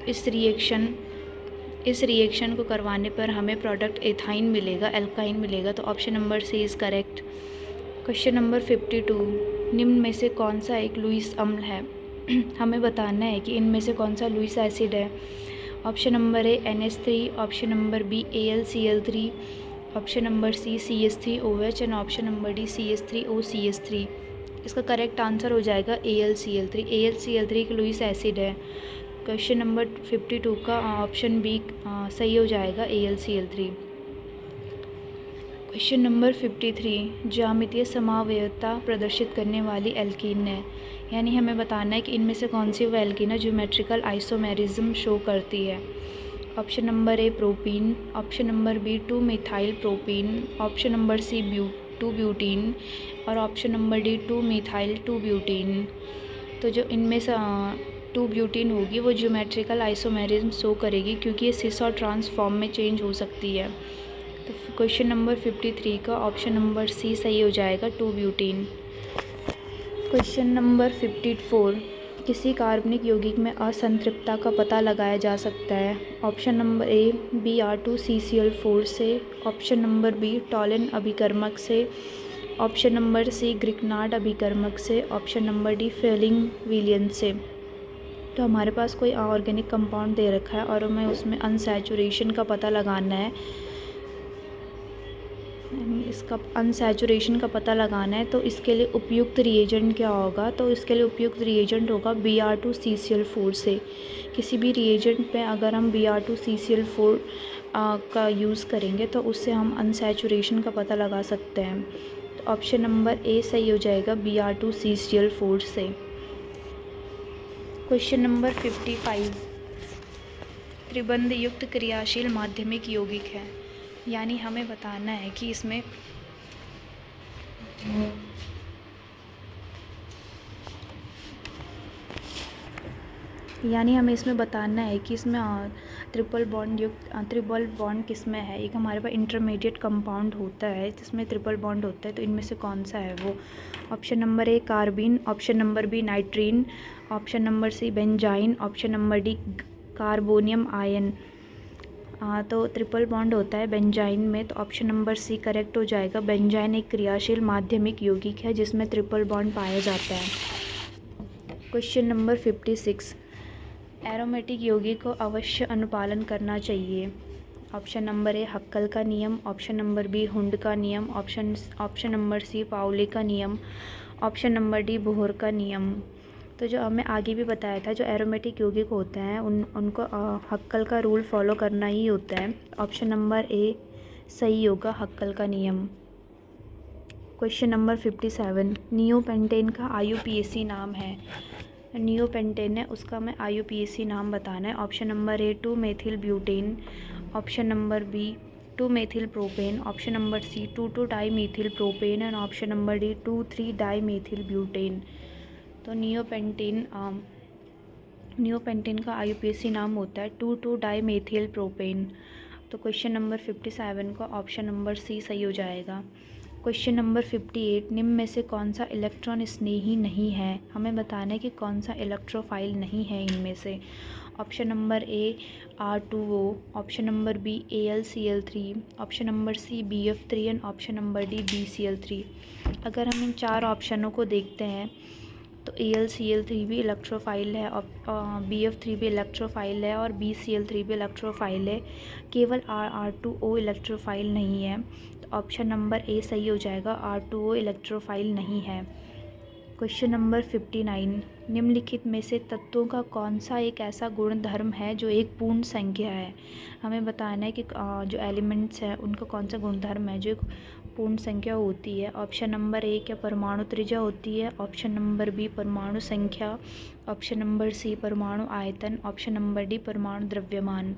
इस रिएक्शन को करवाने पर हमें प्रोडक्ट एथाइन मिलेगा, एल्काइन मिलेगा। तो option number C is correct. Question number 52, निम्न में से कौन सा एक लुईस अम्ल है। हमें बताना है कि इनमें से कौन सा लुईस एसिड है। Option number A NH3, option number B AlCl3, option number C CH3OH and option number D CH3OCH3। इसका करेक्ट आंसर हो जाएगा AlCl3। AlCl3 एक लुईस एसिड है। क्वेश्चन नंबर 52 का ऑप्शन बी सही हो जाएगा AlCl3। क्वेश्चन नंबर 53, ज्यामितीय समावयवता प्रदर्शित करने वाली एल्कीन है। यानी हमें बताना है कि इनमें से कौन सी वो एल्कीन है ज्योमेट्रिकल आइसोमेरिज्म शो करती है। Option number A propene, option number B two methyl propene, option number C two butene और option number D two methyl two butene. तो जो इनमें से 2-ब्यूटीन होगी वो ज्योमेट्रिकल आइसोमेरिज्म शो करेगी, क्योंकि ये सिस और ट्रांस फॉर्म में चेंज हो सकती है। तो क्वेश्चन नंबर 53 का ऑप्शन नंबर सी सही हो जाएगा 2-ब्यूटीन। क्वेश्चन नंबर 54, किसी कार्बनिक यौगिक में असंतृप्तता का पता लगाया जा सकता है। ऑप्शन नंबर ए Br2CCl4 से, ऑप्शन नंबर बी टॉलिन अभिकर्मक से, ऑप्शन नंबर सी ग्रिग्नार्ड अभिकर्मक से, ऑप्शन नंबर डी फेलिंग विलियन से। तो हमारे पास कोई ऑर्गेनिक कंपाउंड दे रखा है और हमें उसमें अनसैचुरेशन का पता लगाना है। इसका अनसैचुरेशन का पता लगाना है, तो इसके लिए उपयुक्त रिएजेंट क्या होगा। तो इसके लिए उपयुक्त रिएजेंट होगा Br2CCl4 से। किसी भी रिएजेंट पे अगर हम Br2CCl4 का यूज़ करेंगे तो उससे हम अनसैचुरेशन का पता लगा सकते हैं। तो ऑप्शन नंबर ए सही हो जाएगा Br2CCl4 से। क्वेश्चन नंबर 55, त्रिबंध युक्त क्रियाशील माध्यमिक यौगिक है। यानी हमें बताना है कि इसमें बताना है कि इसमें ट्रिपल बॉन्ड किस में है। एक हमारे पास इंटरमीडिएट कंपाउंड होता है जिसमें ट्रिपल बॉन्ड होता है, तो इनमें से कौन सा है वो। Option number A carbene, option number B nitrene, option number C benzyne, option number D carbonium आयन। तो ट्रिपल बॉन्ड होता है बेंजाइन में, तो ऑप्शन नंबर सी करेक्ट हो जाएगा। बेंजाइन एक क्रियाशील माध्यमिक यौगिक है जिसमें ट्रिपल बॉन्ड पाया जाता है। क्वेश्चन नंबर 56, एरोमेटिक यौगिक को अवश्य अनुपालन करना चाहिए। ऑप्शन नंबर ए हक्कल का नियम, ऑप्शन नंबर बी हुंड का नियम, ऑप्शन नंबर सी पाउली का नियम, ऑप्शन नंबर डी बोहर का नियम। तो जो हमें आगे भी बताया था, जो एरोमेटिक यौगिक होते हैं उनको हक्कल का रूल फॉलो करना ही होता है। ऑप्शन नंबर ए सही होगा, हक्कल का नियम। क्वेश्चन नंबर 57, नियोपेंटेन का IUPAC नाम है। नियोपेंटेन है, उसका हमें IUPAC नाम बताना है। Option number A two methyl butane, option number B two methyl propane, option number C two two dimethyl propane and option number D two three dimethyl butane. तो नियोपेंटेन का IUPAC नाम होता है 2,2-डाईमीथिल प्रोपेन। तो क्वेश्चन नंबर 57 का ऑप्शन नंबर सी सही हो जाएगा। क्वेश्चन नंबर 58, निम्न में से कौन सा इलेक्ट्रॉन स्नेही नहीं है? हमें बताना है कि कौन सा इलेक्ट्रोफाइल नहीं है इनमें से। Option number A R2O, option number B AlCl3, option number C BF3 and option number D BCl3। अगर हम इन चार ऑप्शनों को देखते हैं तो AlCl3 भी इलेक्ट्रोफाइल है, BF3 भी इलेक्ट्रोफाइल है और BCl3 भी इलेक्ट्रोफाइल है। केवल R2O इलेक्ट्रोफाइल नहीं है। तो ऑप्शन नंबर ए सही हो जाएगा, R2O इलेक्ट्रोफाइल नहीं है। क्वेश्चन नंबर 59, निम्नलिखित में से तत्वों का कौन सा एक ऐसा गुण धर्म है जो एक पूर्ण संख्या है? हमें बताना है कि जो एलिमेंट्स हैं उनका कौन सा गुण धर्म है जो एक पूर्ण संख्या होती है। ऑप्शन नंबर ए क्या परमाणु त्रिज्या होती है, ऑप्शन नंबर बी परमाणु संख्या, ऑप्शन नंबर सी परमाणु आयतन, ऑप्शन नंबर डी परमाणु द्रव्यमान।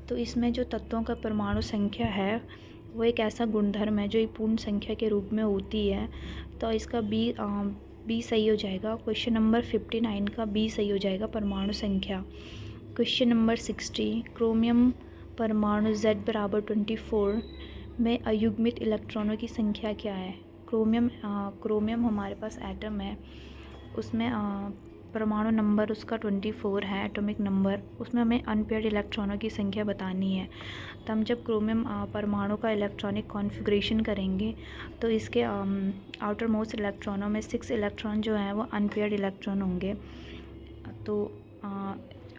तो इसमें जो तत्वों का परमाणु संख्या है वो एक ऐसा गुणधर्म है जो एक पूर्ण संख्या के रूप में होती है। तो इसका बी सही हो जाएगा। क्वेश्चन नंबर 59 का बी सही हो जाएगा, परमाणु संख्या। क्वेश्चन नंबर 60, क्रोमियम परमाणु Z=24 में अयुग्मित इलेक्ट्रॉनों की संख्या क्या है? क्रोमियम हमारे पास एटम है, उसमें परमाणु नंबर उसका 24 है, एटॉमिक नंबर। उसमें हमें अनपेयर्ड इलेक्ट्रॉनों की संख्या बतानी है। तो हम जब क्रोमियम परमाणु का इलेक्ट्रॉनिक कॉन्फ़िगरेशन करेंगे तो इसके आउटर मोस्ट इलेक्ट्रॉनों में 6 इलेक्ट्रॉन जो हैं वो अनपेयर्ड इलेक्ट्रॉन होंगे। तो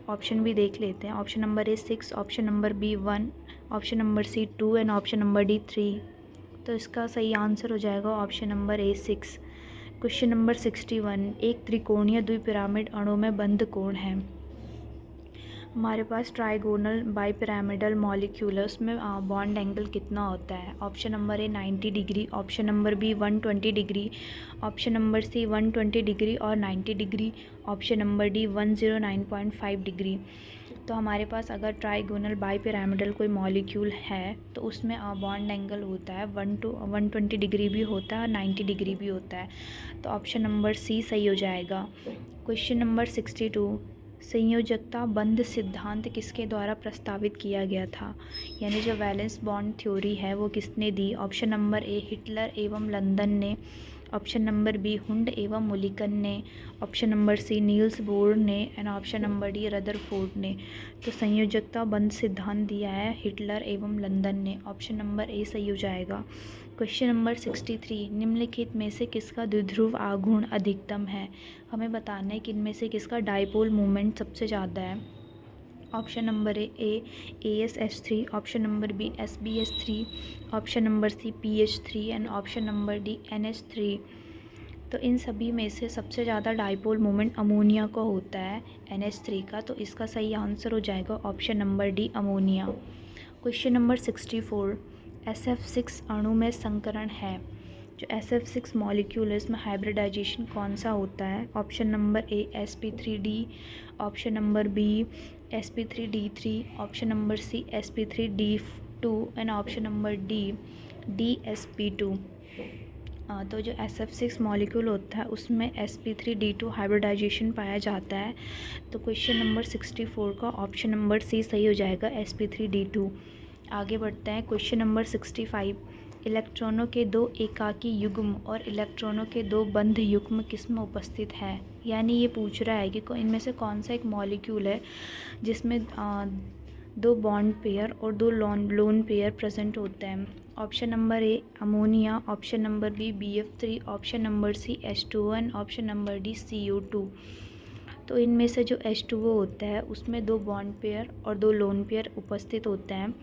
ऑप्शन भी देख लेते हैं। Option number A 6, option number B 1, option number C 2 and option number D 3। तो इसका सही आंसर हो जाएगा option number A 6। Question number 61, एक त्रिकोणीय द्विपिरामिड अणु में बंध कोण है। हमारे पास ट्राइगोनल बाइपिरामिडल मॉलिक्यूल है, उसमें बॉन्ड एंगल कितना होता है? Option number A 90 degree, option number B 120 degree, option number C 120 degree और 90 degree, option number D 109.5 degree. तो हमारे पास अगर ट्राइगोनल बाइपिरामिडल कोई मॉलिक्यूल है तो उसमें बॉन्ड एंगल होता है 120 डिग्री भी होता है और 90 डिग्री भी होता है। तो ऑप्शन नंबर सी सही हो जाएगा। क्वेश्चन नंबर 62, संयोजकता बंध सिद्धांत किसके द्वारा प्रस्तावित किया गया था? यानी जो वैलेंस बॉन्ड थ्योरी है वो किसने दी? ऑप्शन नंबर ए हिटलर एवं लंदन ने, ऑप्शन नंबर बी हुंड एवं मुलिकन ने, option number C Niels Bohr ने and option number D Rutherford ने। तो संयोजकता बंध सिद्धांत दिया है हिटलर एवं लंदन ने। ऑप्शन नंबर ए सही हो जाएगा। क्वेश्चन नंबर 63, निम्नलिखित में से किसका द्विध्रुव आघूर्ण अधिकतम है? हमें बताना है कि इनमें से किसका डाइपोल मोमेंट सबसे ज़्यादा है। Option number A AsH3, option number B SbH3, option number C PH3 and option number D NH3। तो इन सभी में से सबसे ज़्यादा डाइपोल मोमेंट अमोनिया को होता है, NH3 का। तो इसका सही आंसर हो जाएगा option number D ammonia. Question number 64, SF6 अणु में संकरण है। जो SF6 मॉलिक्यूल है इसमें हाइब्रिडाइजेशन कौन सा होता है? Option number A sp3d, option number B sp3d3, option number C sp3d2 and option number D dsp2। तो जो SF6 मॉलिक्यूल होता है उसमें sp3d2 हाइब्रिडाइजेशन पाया जाता है। तो क्वेश्चन नंबर 64 का ऑप्शन नंबर सी सही हो जाएगा, sp3d2। आगे बढ़ते हैं। क्वेश्चन नंबर 65, इलेक्ट्रॉनों के दो एकाकी युग्म और इलेक्ट्रॉनों के दो बंध युग्म किसमें उपस्थित है? यानी ये पूछ रहा है कि इनमें से कौन सा एक मॉलिक्यूल है जिसमें दो बॉन्ड पेयर और दो लोन पेयर प्रेजेंट होते हैं। Option number A ammonia, option number B BF3, option number C H2O and option number D CO2। तो इनमें से जो H2O होता है उसमें 2 बॉन्ड पेयर और 2 लोन पेयर उपस्थित होते हैं।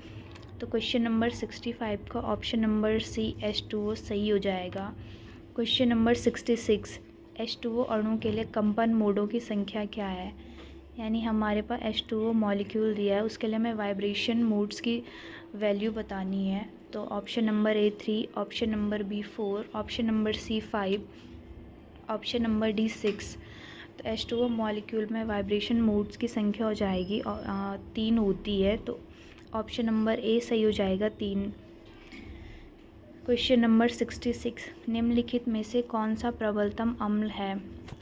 तो क्वेश्चन नंबर 65 का ऑप्शन नंबर सी H2O सही हो जाएगा। क्वेश्चन नंबर 66 H2O अणु के लिए कंपन मोडों की संख्या क्या है। यानी हमारे पास H2O मॉलिक्यूल दिया है, उसके लिए हमें वाइब्रेशन मोड्स की वैल्यू बतानी है। तो option number A 3, option number B 4, option number C 5, option number D 6। तो H2O मॉलिक्यूल में वाइब्रेशन मोड्स की संख्या हो जाएगी 3 होती है, तो ऑप्शन नंबर ए सही हो जाएगा 3। क्वेश्चन नंबर 66 निम्नलिखित में से कौन सा प्रबलतम अम्ल है।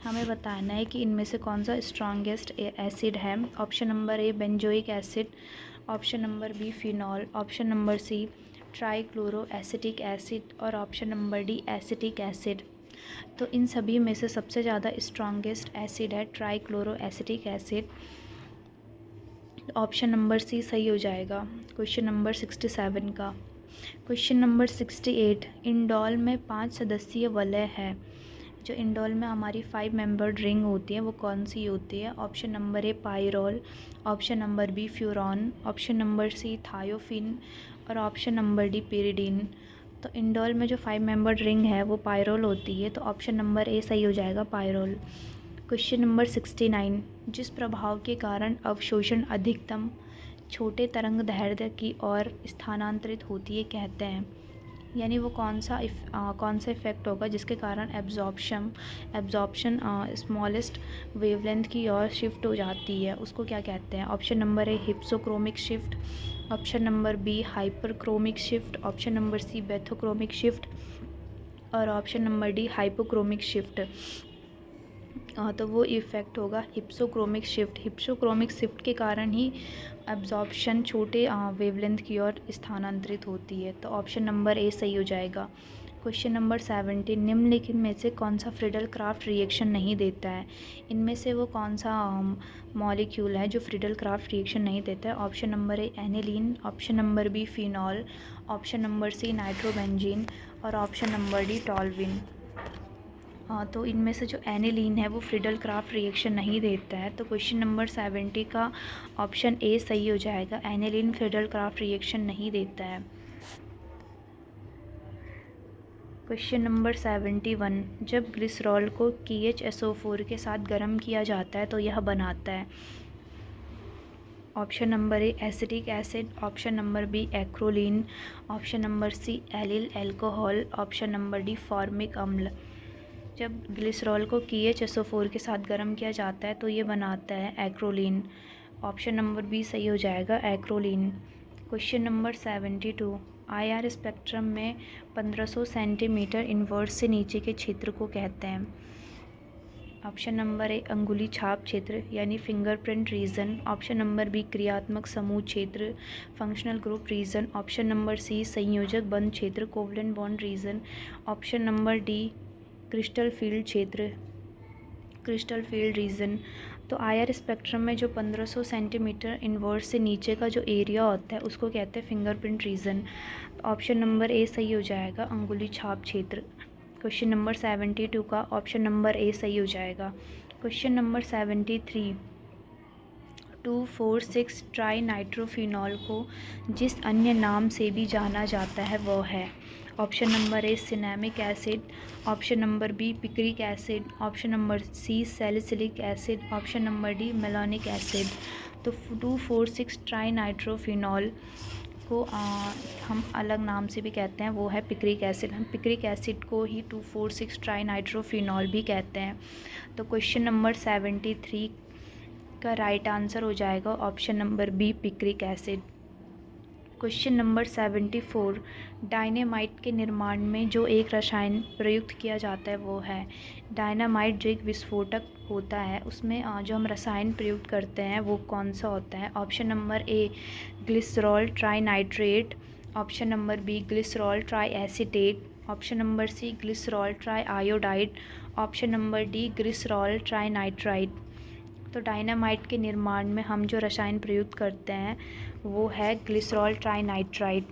हमें बताना है कि इनमें से कौन सा स्ट्रॉन्गेस्ट एसिड है। Option number A benzoic acid, option number B phenol, option number C trichloro acetic acid और option number D acetic acid. तो इन सभी में से सबसे ज़्यादा स्ट्रॉन्गेस्ट एसिड है trichloro acetic acid. Option number C सही हो जाएगा क्वेश्चन नंबर 67 का। क्वेश्चन नंबर 68 इंडोल में 5 सदस्यीय वलय है। जो इंडोल में हमारी 5 मेंबर्ड रिंग होती है वो कौन सी होती है। Option number A pyrrole, option number B furan, option number C thiophene और ऑप्शन नंबर डी पेरिडीन। तो इंडोल में जो 5 मेंबर्ड रिंग है वो पायरोल होती है, तो ऑप्शन नंबर ए सही हो जाएगा पायरोल। क्वेश्चन नंबर 69 जिस प्रभाव के कारण अवशोषण अधिकतम छोटे तरंग दैर्ध्य की ओर स्थानांतरित होती है कहते हैं। यानी वो कौन सा इफ़ेक्ट होगा जिसके कारण एब्जॉर्प्शन स्मॉलेस्ट वेवलेंथ की ओर शिफ्ट हो जाती है, उसको क्या कहते हैं। Option number A hypsochromic shift, option number B hyperchromic shift, option number C bathochromic shift और option number D hypochromic shift. तो वो इफ़ेक्ट होगा हिप्सोक्रोमिक शिफ्ट। हिप्सोक्रोमिक शिफ्ट के कारण ही एब्जॉर्प्शन छोटे वेवलेंथ की ओर स्थानांतरित होती है, तो ऑप्शन नंबर ए सही हो जाएगा। क्वेश्चन नंबर 70 निम्नलिखित में से कौन सा फ्रीडल क्राफ्ट रिएक्शन नहीं देता है। इनमें से वो कौन सा मॉलिक्यूल है जो फ्रीडल क्राफ्ट रिएक्शन नहीं देता है। Option number A aniline, option number B phenol, option number C nitrobenzene और ऑप्शन नंबर डी टॉल्विन। तो इनमें से जो एनिलीन है वो फ्रीडल क्राफ्ट रिएक्शन नहीं देता है, तो क्वेश्चन नंबर 70 का ऑप्शन ए सही हो जाएगा। एनिलीन फ्रीडल क्राफ्ट रिएक्शन नहीं देता है। क्वेश्चन नंबर 71 जब ग्लिसरॉल को KHSO4 के साथ गर्म किया जाता है तो यह बनाता है। Option number A acetic acid, option number B acrolein, option number C allyl alcohol, option number D formic अम्ल। जब ग्लिसरॉल को KHSO4 के साथ गर्म किया जाता है तो ये बनाता है एक्रोलीन। ऑप्शन नंबर बी सही हो जाएगा acrolein. Question number 72 IR spectrum में 1500 सेंटीमीटर इन्वर्स से नीचे के क्षेत्र को कहते हैं। ऑप्शन नंबर ए अंगुली छाप क्षेत्र यानी fingerprint region, option number B क्रियात्मक समूह क्षेत्र functional group region, option number C संयोजक बंध क्षेत्र covalent bond region, option number D crystal field क्षेत्र क्रिस्टल फील्ड रीजन। तो IR स्पेक्ट्रम में जो 1500 सेंटीमीटर इन्वर्स से नीचे का जो एरिया होता है उसको कहते हैं फिंगरप्रिंट रीजन। ऑप्शन नंबर ए सही हो जाएगा अंगुली छाप क्षेत्र। क्वेश्चन नंबर 72 का ऑप्शन नंबर ए सही हो जाएगा। क्वेश्चन नंबर 73 2,4,6 ट्राई नाइट्रोफिनॉल को जिस अन्य नाम से भी जाना जाता है वो है। Option number A cinnamic acid, option number B picric acid, option number C salicylic acid, option number D malonic acid. तो 2,4,6 ट्राई नाइट्रोफिनॉल को हम अलग नाम से भी कहते हैं, वो है पिक्रिक एसिड। हम पिक्रिक एसिड को ही 2,4,6 ट्राई नाइट्रोफिनॉल भी कहते हैं। तो क्वेश्चन नंबर 73 का राइट आंसर हो जाएगा option number B picric acid. Question number 74 dynamite के निर्माण में जो एक रसायन प्रयुक्त किया जाता है वो है। डायनामाइट जो एक विस्फोटक होता है उसमें जो हम रसायन प्रयुक्त करते हैं वो कौन सा होता है। Option number A glycerol trinitrate, option number B glycerol tri acetate, option number C glycerol tri iodide, option number D glycerol trinitride. तो डायनामाइट के निर्माण में हम जो रसायन प्रयुक्त करते हैं वो है ग्लिसरॉल ट्राईनाइट्राइड।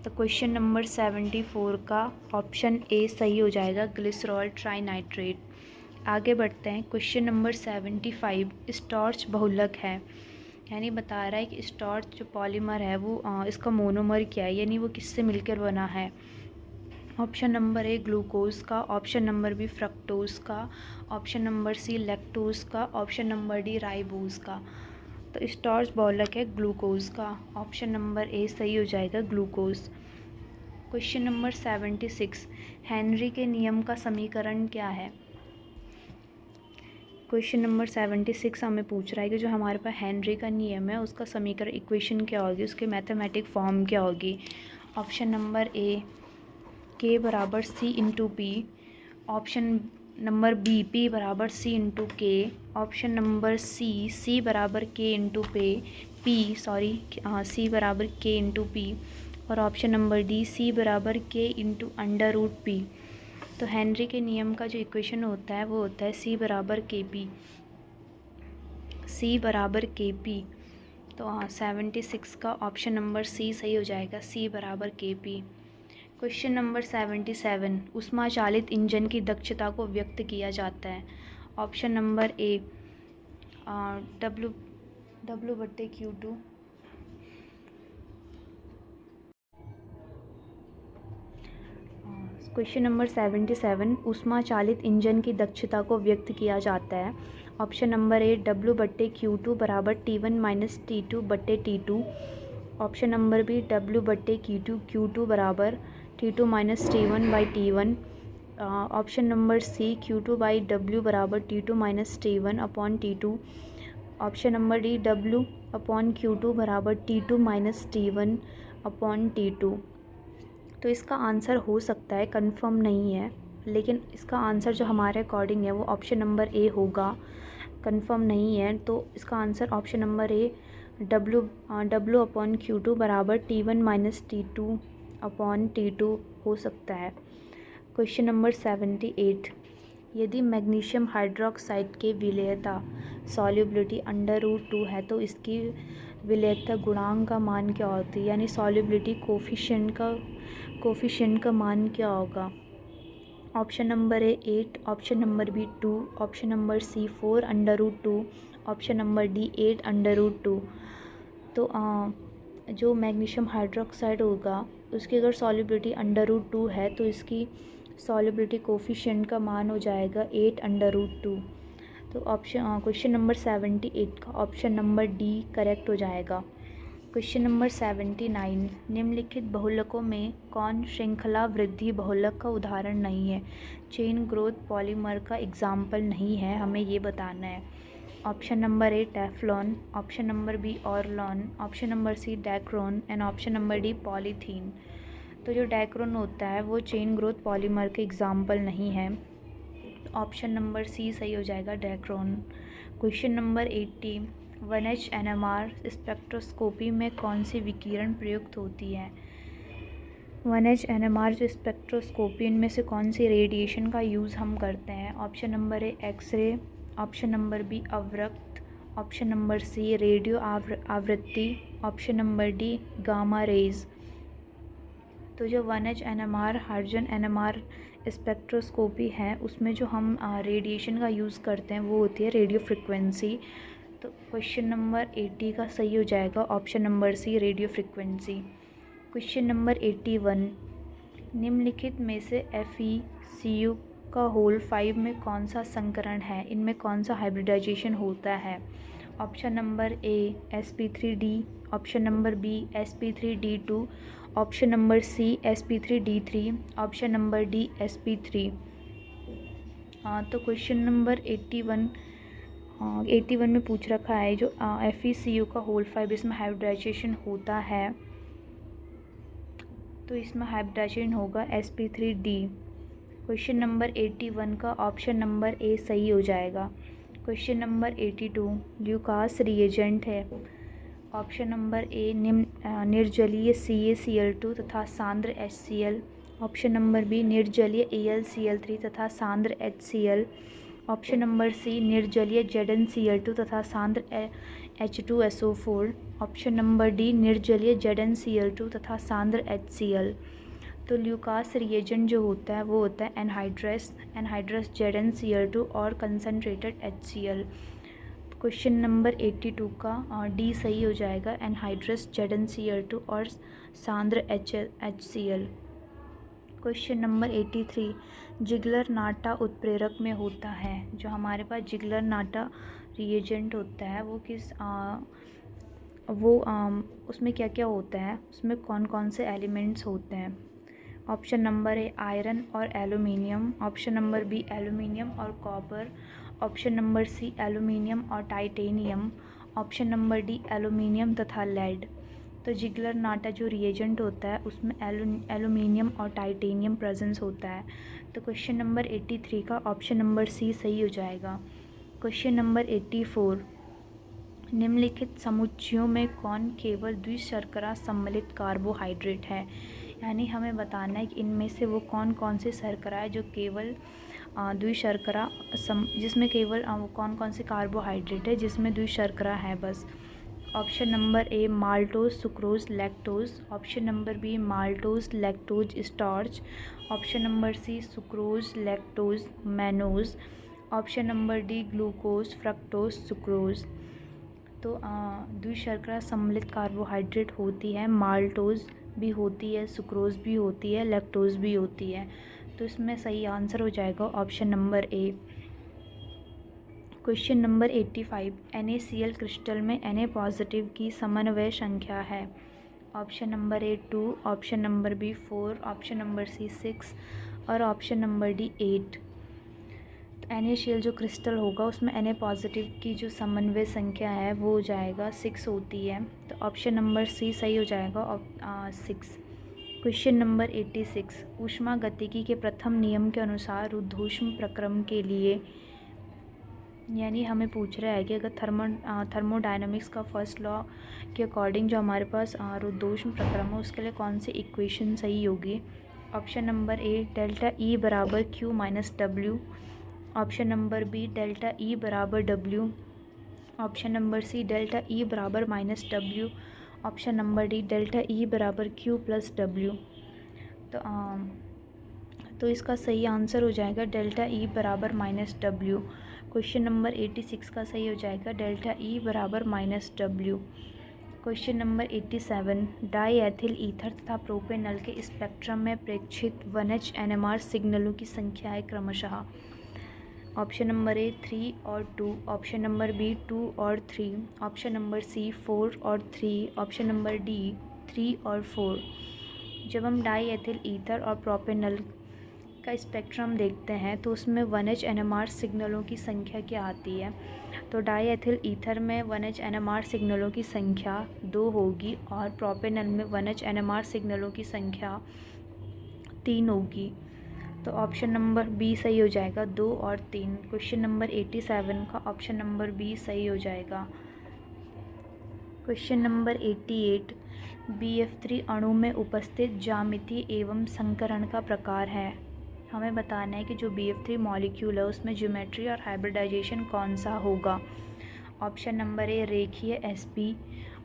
तो क्वेश्चन नंबर 74 का ऑप्शन ए सही हो जाएगा ग्लिसरॉल ट्राईनाइट्रेट। आगे बढ़ते हैं। क्वेश्चन नंबर 75, स्टार्च बहुलक है, यानी बता रहा है कि स्टार्च जो पॉलीमर है वो इसका मोनोमर क्या है, यानी वो किससे मिलकर बना है। ऑप्शन नंबर ए ग्लूकोज का, ऑप्शन नंबर बी फ्रक्टोज का, ऑप्शन नंबर सी लैक्टोज का, ऑप्शन नंबर डी राइबोज का। तो स्टार्च बहुलक है ग्लूकोज का, ऑप्शन नंबर ए सही हो जाएगा ग्लूकोज। क्वेश्चन नंबर 76, हेनरी के नियम का समीकरण क्या है। क्वेश्चन नंबर 76 हमें पूछ रहा है कि जो हमारे पास हेनरी का नियम है उसका समीकरण इक्वेशन क्या होगी, उसके मैथमेटिक फॉर्म क्या होगी। ऑप्शन नंबर ए के बराबर C into P, option number B P बराबर C into K, option number C बराबर के इंटू सी बराबर के इंटू पी, और ऑप्शन नंबर डी सी बराबर K into under root P. तो Henry के नियम का जो इक्वेशन होता है वो होता है सी बराबर के पी, सी बराबर के पी। तो 76 का ऑप्शन नंबर सी सही हो जाएगा, सी बराबर के पी। क्वेश्चन नंबर 77, ऊष्मा चालित इंजन की दक्षता को व्यक्त किया जाता है। ऑप्शन नंबर ए W/Q2, क्वेश्चन नंबर 77, ऊष्मा चालित इंजन की दक्षता को व्यक्त किया जाता है। ऑप्शन नंबर ए W/Q2 बराबर T1 minus T2/T2, option number B W/Q2 बराबर T2 minus T1/T1, option number सी Q2/W बराबर T2 minus T1/T2, option number D W/Q2 बराबर T2 माइनस T1/T2। तो इसका आंसर हो सकता है, कंफर्म नहीं है, लेकिन इसका आंसर जो हमारे अकॉर्डिंग है वो ऑप्शन नंबर ए होगा। कंफर्म नहीं है तो इसका आंसर ऑप्शन नंबर ए W/Q2 बराबर T1 माइनस T2/T2 हो सकता है। क्वेश्चन नंबर 78, यदि मैग्नीशियम हाइड्रोक्साइड के विलेयता सॉल्युबिलिटी √2 है तो इसकी विलेयता गुणांक का मान क्या होती है, यानी सॉल्युबिलिटी कोफिशिएंट का मान क्या होगा। Option number A 8, option number B 2, option number C 4/√2, option number D 8/√2। तो जो मैग्नीशियम हाइड्रोक्साइड होगा उसकी अगर सॉल्युबिलिटी √2 है तो इसकी सॉल्युबिलिटी कोफिशिएंट का मान हो जाएगा 8/√2। तो क्वेश्चन नंबर 78 का ऑप्शन नंबर डी करेक्ट हो जाएगा। क्वेश्चन नंबर 79, निम्नलिखित बहुलकों में कौन श्रृंखला वृद्धि बहुलक का उदाहरण नहीं है, चेन ग्रोथ पॉलीमर का एग्जाम्पल नहीं है, हमें ये बताना है। Option number A Teflon, option number B Orlon, option number C Dacron and option number D polythene. तो जो डैक्रोन होता है वो चेन ग्रोथ पॉलीमर के एग्जाम्पल नहीं है, ऑप्शन नंबर सी सही हो जाएगा Dacron. Question number 80, 1H NMR spectroscopy में कौन सी विकिरण प्रयुक्त होती है। 1H NMR जो स्पेक्ट्रोस्कोपी, इनमें से कौन सी रेडिएशन का यूज़ हम करते हैं। Option number A x-ray, option number B अवरक्त, ऑप्शन नंबर सी रेडियो आवृत्ति, option number D gamma rays. तो जो 1H NMR hydrogen NMR spectroscopy है उसमें जो हम रेडिएशन का यूज़ करते हैं वो होती है रेडियो फ्रिक्वेंसी। तो क्वेश्चन नंबर 80 का सही हो जाएगा option number C radio frequency. Question number 81, निम्नलिखित में से FeCu का होल 5 में कौन सा संकरण है, इनमें कौन सा हाइब्रिडाइजेशन होता है। Option number A sp3d, option number B sp3d2, option number C sp3d3, option number D sp3। तो क्वेश्चन नंबर 81 में पूछ रखा है जो FeCu का होल 5 इसमें हाइब्रिडाइजेशन होता है, तो इसमें हाइब्रिडाइजेशन होगा sp3d। क्वेश्चन नंबर 81 का ऑप्शन नंबर ए सही हो जाएगा। क्वेश्चन नंबर 82, ल्यूकास रिएजेंट है। ऑप्शन नंबर ए निर्जलीय CaCl2 तथा सांद्र HCl, ऑप्शन नंबर बी निर्जलीय AlCl3 तथा सांद्र HCl, ऑप्शन नंबर सी निर्जलीय ZnCl2 तथा सांद्र H2SO4, ऑप्शन नंबर डी निर्जलीय ZnCl2 तथा सांद्र HCl। तो ल्यूकास रिएजेंट जो होता है वो होता है एनहाइड्रस ZnCl2 और कंसनट्रेटेड HCl। क्वेश्चन नंबर 82 का डी सही हो जाएगा, एनहाइड्रस ZnCl2 और सांद्र HCl। क्वेश्चन नंबर 83, जिगलर नाटा उत्प्रेरक में होता है। जो हमारे पास जिगलर नाटा रिएजेंट होता है वो उसमें क्या क्या होता है, उसमें कौन कौन से एलिमेंट्स होते हैं। ऑप्शन नंबर ए आयरन और aluminium, option number B aluminium और copper, option number C aluminium और titanium, option number D aluminium तथा लेड। तो जिगलर नाटा जो रिएजेंट होता है उसमें एलुमिनियम और टाइटेनियम प्रेजेंस होता है। तो क्वेश्चन नंबर 83 का ऑप्शन नंबर सी सही हो जाएगा। क्वेश्चन नंबर 84, निम्नलिखित समुच्चयों में कौन केवल द्विशर्करा सम्मिलित कार्बोहाइड्रेट है। यानी हमें बताना है कि इनमें से वो कौन कौन से शर्करा है जो केवल द्विशर्करा जिसमें केवल वो कौन कौन से कार्बोहाइड्रेट है जिसमें द्विशर्करा है बस। Option number A maltose sucrose lactose, option number B maltose lactose starch, option number C sucrose lactose mannose, option number D glucose fructose sucrose. तो द्विशर्करा सम्मिलित कार्बोहाइड्रेट होती है, माल्टोज भी होती है, सुक्रोज भी होती है, लैक्टोज भी होती है। तो इसमें सही आंसर हो जाएगा option number A. Question number 85, NaCl crystal में Na पॉजिटिव की समन्वय संख्या है। Option number A 2, option number B 4, option number C 6 और ऑप्शन नंबर डी 8। NaCl जो क्रिस्टल होगा उसमें Na पॉजिटिव की जो समन्वय संख्या है वो हो जाएगा 6 होती है। तो ऑप्शन नंबर सी सही हो जाएगा 6। क्वेश्चन नंबर 86, ऊष्मागतिकी के प्रथम नियम के अनुसार रुद्धोष्म प्रक्रम के लिए, यानी हमें पूछ रहा है कि अगर थर्मोडायनामिक्स का फर्स्ट लॉ के अकॉर्डिंग जो हमारे पास रुद्धोष्म प्रक्रम है उसके लिए कौन सी इक्वेशन सही होगी। Option number A delta E बराबर Q minus W, option number B delta E बराबर W, option number C delta E बराबर minus W, option number D delta E बराबर क्यू प्लस डब्ल्यू। तो इसका सही आंसर हो जाएगा डेल्टा ई बराबर माइनस डब्ल्यू। क्वेश्चन नंबर 86 का सही हो जाएगा डेल्टा ई बराबर minus W. Question number 87, die ethyl ether तथा प्रोपेनल के स्पेक्ट्रम में प्रेक्षित 1H NMR सिग्नलों की संख्या है क्रमशः। ऑप्शन नंबर ए 3 और 2, ऑप्शन नंबर बी 2 और 3, ऑप्शन नंबर सी 4 और 3, ऑप्शन नंबर डी 3 और 4। जब हम डाई एथिल ईथर और प्रोपेनल का स्पेक्ट्रम देखते हैं तो उसमें 1H NMR सिग्नलों की संख्या क्या आती है। तो डाई एथिल ईथर में 1H NMR सिग्नलों की संख्या 2 होगी और प्रोपेनल में 1H NMR सिग्नलों की संख्या 3 होगी। तो ऑप्शन नंबर बी सही हो जाएगा 2 और 3। क्वेश्चन नंबर 87 का ऑप्शन नंबर बी सही हो जाएगा। क्वेश्चन नंबर 88, BF3 अणु में उपस्थित ज्यामिति एवं संकरण का प्रकार है। हमें बताना है कि जो BF3 मॉलिक्यूल है उसमें ज्योमेट्री और हाइब्रिडाइजेशन कौन सा होगा। ऑप्शन नंबर ए रेखीय sp,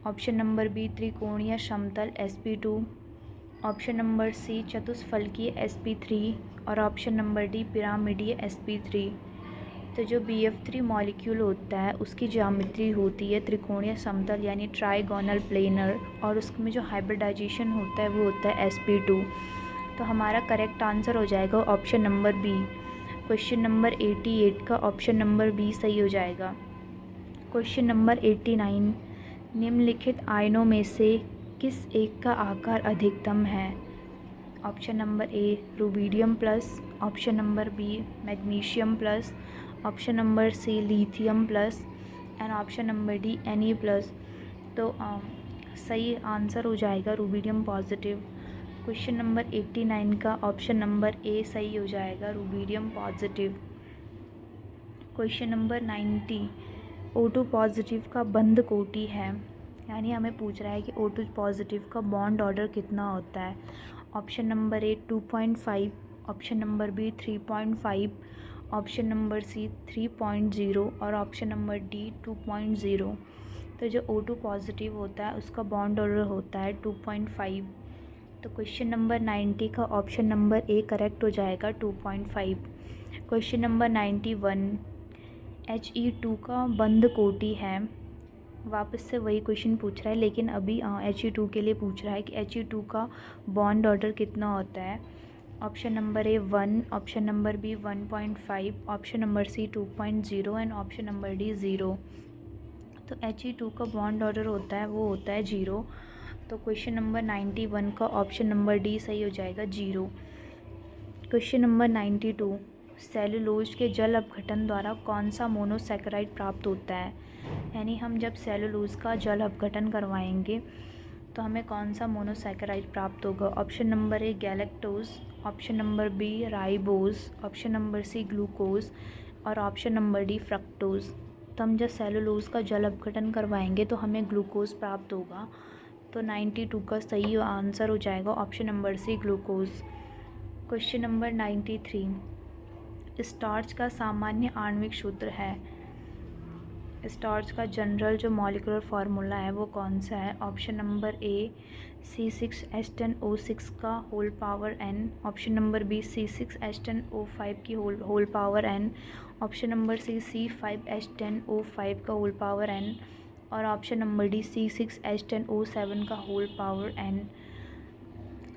ऑप्शन नंबर बी त्रिकोणीय समतल sp2, ऑप्शन नंबर सी चतुष्फलकीय sp3 और ऑप्शन नंबर डी पिरामिडीय sp3। तो जो BF3 मॉलिक्यूल होता है उसकी ज्यामिति होती है त्रिकोणीय समतल यानी ट्राइगोनल प्लेनर, और उसमें जो हाइब्रिडाइजेशन होता है वो होता है sp2। तो हमारा करेक्ट आंसर हो जाएगा option number B. Question number 88 का ऑप्शन नंबर बी सही हो जाएगा। क्वेश्चन नंबर 89, निम्नलिखित आयनों में से किस एक का आकार अधिकतम है। Option number A rubidium plus, option number B magnesium plus, option number C lithium plus and option number D Ne plus. तो सही आंसर हो जाएगा रुबिडियम पॉजिटिव। क्वेश्चन नंबर 89 का ऑप्शन नंबर ए सही हो जाएगा rubidium positive. Question number 90, O2 positive का बंध कोटि है, यानी हमें पूछ रहा है कि O2 पॉजिटिव का बॉन्ड ऑर्डर कितना होता है। Option number A 2.5, option number B 3.5, option number C 3.0 और ऑप्शन नंबर डी 2.0। तो जो O2 पॉजिटिव होता है उसका बॉन्ड ऑर्डर होता है 2.5। तो क्वेश्चन नंबर 90 का ऑप्शन नंबर ए करेक्ट हो जाएगा 2.5। क्वेश्चन नंबर 91 He2 का बंद कोटि है। वापस से वही क्वेश्चन पूछ रहा है, लेकिन अभी He2 के लिए पूछ रहा है कि He2 का बॉन्ड ऑर्डर कितना होता है। Option number A 1, option number B 1.5, option number C 2.0 and option number D 0। तो He2 का बॉन्ड ऑर्डर होता है वो होता है 0। तो क्वेश्चन नंबर 91 का ऑप्शन नंबर डी सही हो जाएगा 0। क्वेश्चन नंबर 92 सेलुलोज के जल अपघटन द्वारा कौन सा मोनोसैकेराइड प्राप्त होता है। यानी हम जब सेलुलोज का जल अपघटन करवाएंगे तो हमें कौन सा मोनोसैकेराइड प्राप्त होगा। Option number A galactose, option number B ribose, option number C glucose और ऑप्शन नंबर डी फ्रक्टोज। तो हम जब सेलुलोज का जल अपघटन करवाएंगे तो हमें ग्लूकोज प्राप्त होगा। तो 92 का सही आंसर हो जाएगा option number C glucose. Question number 93 starch का सामान्य आणविक सूत्र है। स्टार्च का जनरल जो मॉलिक्यूलर फार्मूला है वो कौन सा है। ऑप्शन नंबर ए C6H10O6 का whole power n, option number B C6H10O5 की whole power n, option number C C5H10O5 का होल पावर n और ऑप्शन नंबर डी C6H10O7 का होल पावर n।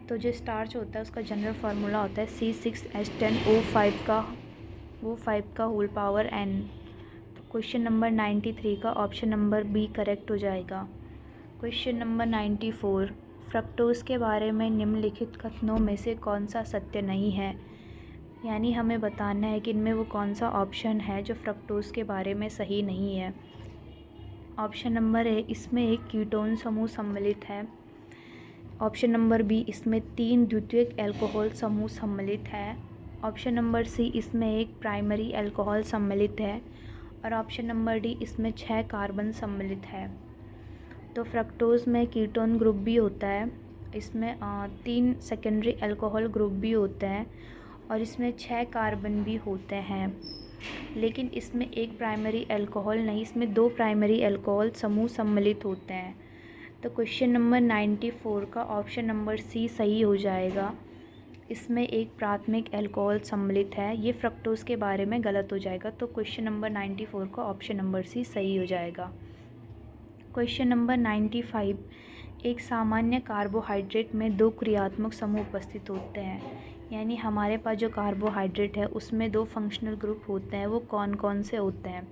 तो जो स्टार्च होता है उसका जनरल फार्मूला होता है C6H10O5 का whole power n। Question number 93 का ऑप्शन नंबर बी करेक्ट हो जाएगा। क्वेश्चन नंबर 94 फ्रक्टोज के बारे में निम्नलिखित कथनों में से कौन सा सत्य नहीं है। यानी हमें बताना है कि इनमें वो कौन सा ऑप्शन है जो फ्रक्टोज के बारे में सही नहीं है। ऑप्शन नंबर ए इसमें एक कीटोन समूह सम्मिलित है। ऑप्शन नंबर बी इसमें 3 द्वितीयक एल्कोहल समूह सम्मिलित है। ऑप्शन नंबर सी इसमें एक प्राइमरी एल्कोहल सम्मिलित है और ऑप्शन नंबर डी इसमें 6 कार्बन सम्मिलित है। तो फ्रक्टोज में कीटोन ग्रुप भी होता है, इसमें 3 सेकेंडरी अल्कोहल ग्रुप भी होते हैं और इसमें 6 कार्बन भी होते हैं। लेकिन इसमें एक प्राइमरी अल्कोहल नहीं, इसमें 2 प्राइमरी अल्कोहल समूह सम्मिलित होते हैं। तो क्वेश्चन नंबर 94 का ऑप्शन नंबर सी सही हो जाएगा। इसमें एक प्राथमिक अल्कोहल सम्मिलित है, ये फ्रक्टोज के बारे में गलत हो जाएगा। तो क्वेश्चन नंबर 94 का ऑप्शन नंबर सी सही हो जाएगा। क्वेश्चन नंबर 95 एक सामान्य कार्बोहाइड्रेट में 2 क्रियात्मक समूह उपस्थित होते हैं। यानी हमारे पास जो कार्बोहाइड्रेट है उसमें 2 फंक्शनल ग्रुप होते हैं, वो कौन कौन से होते हैं।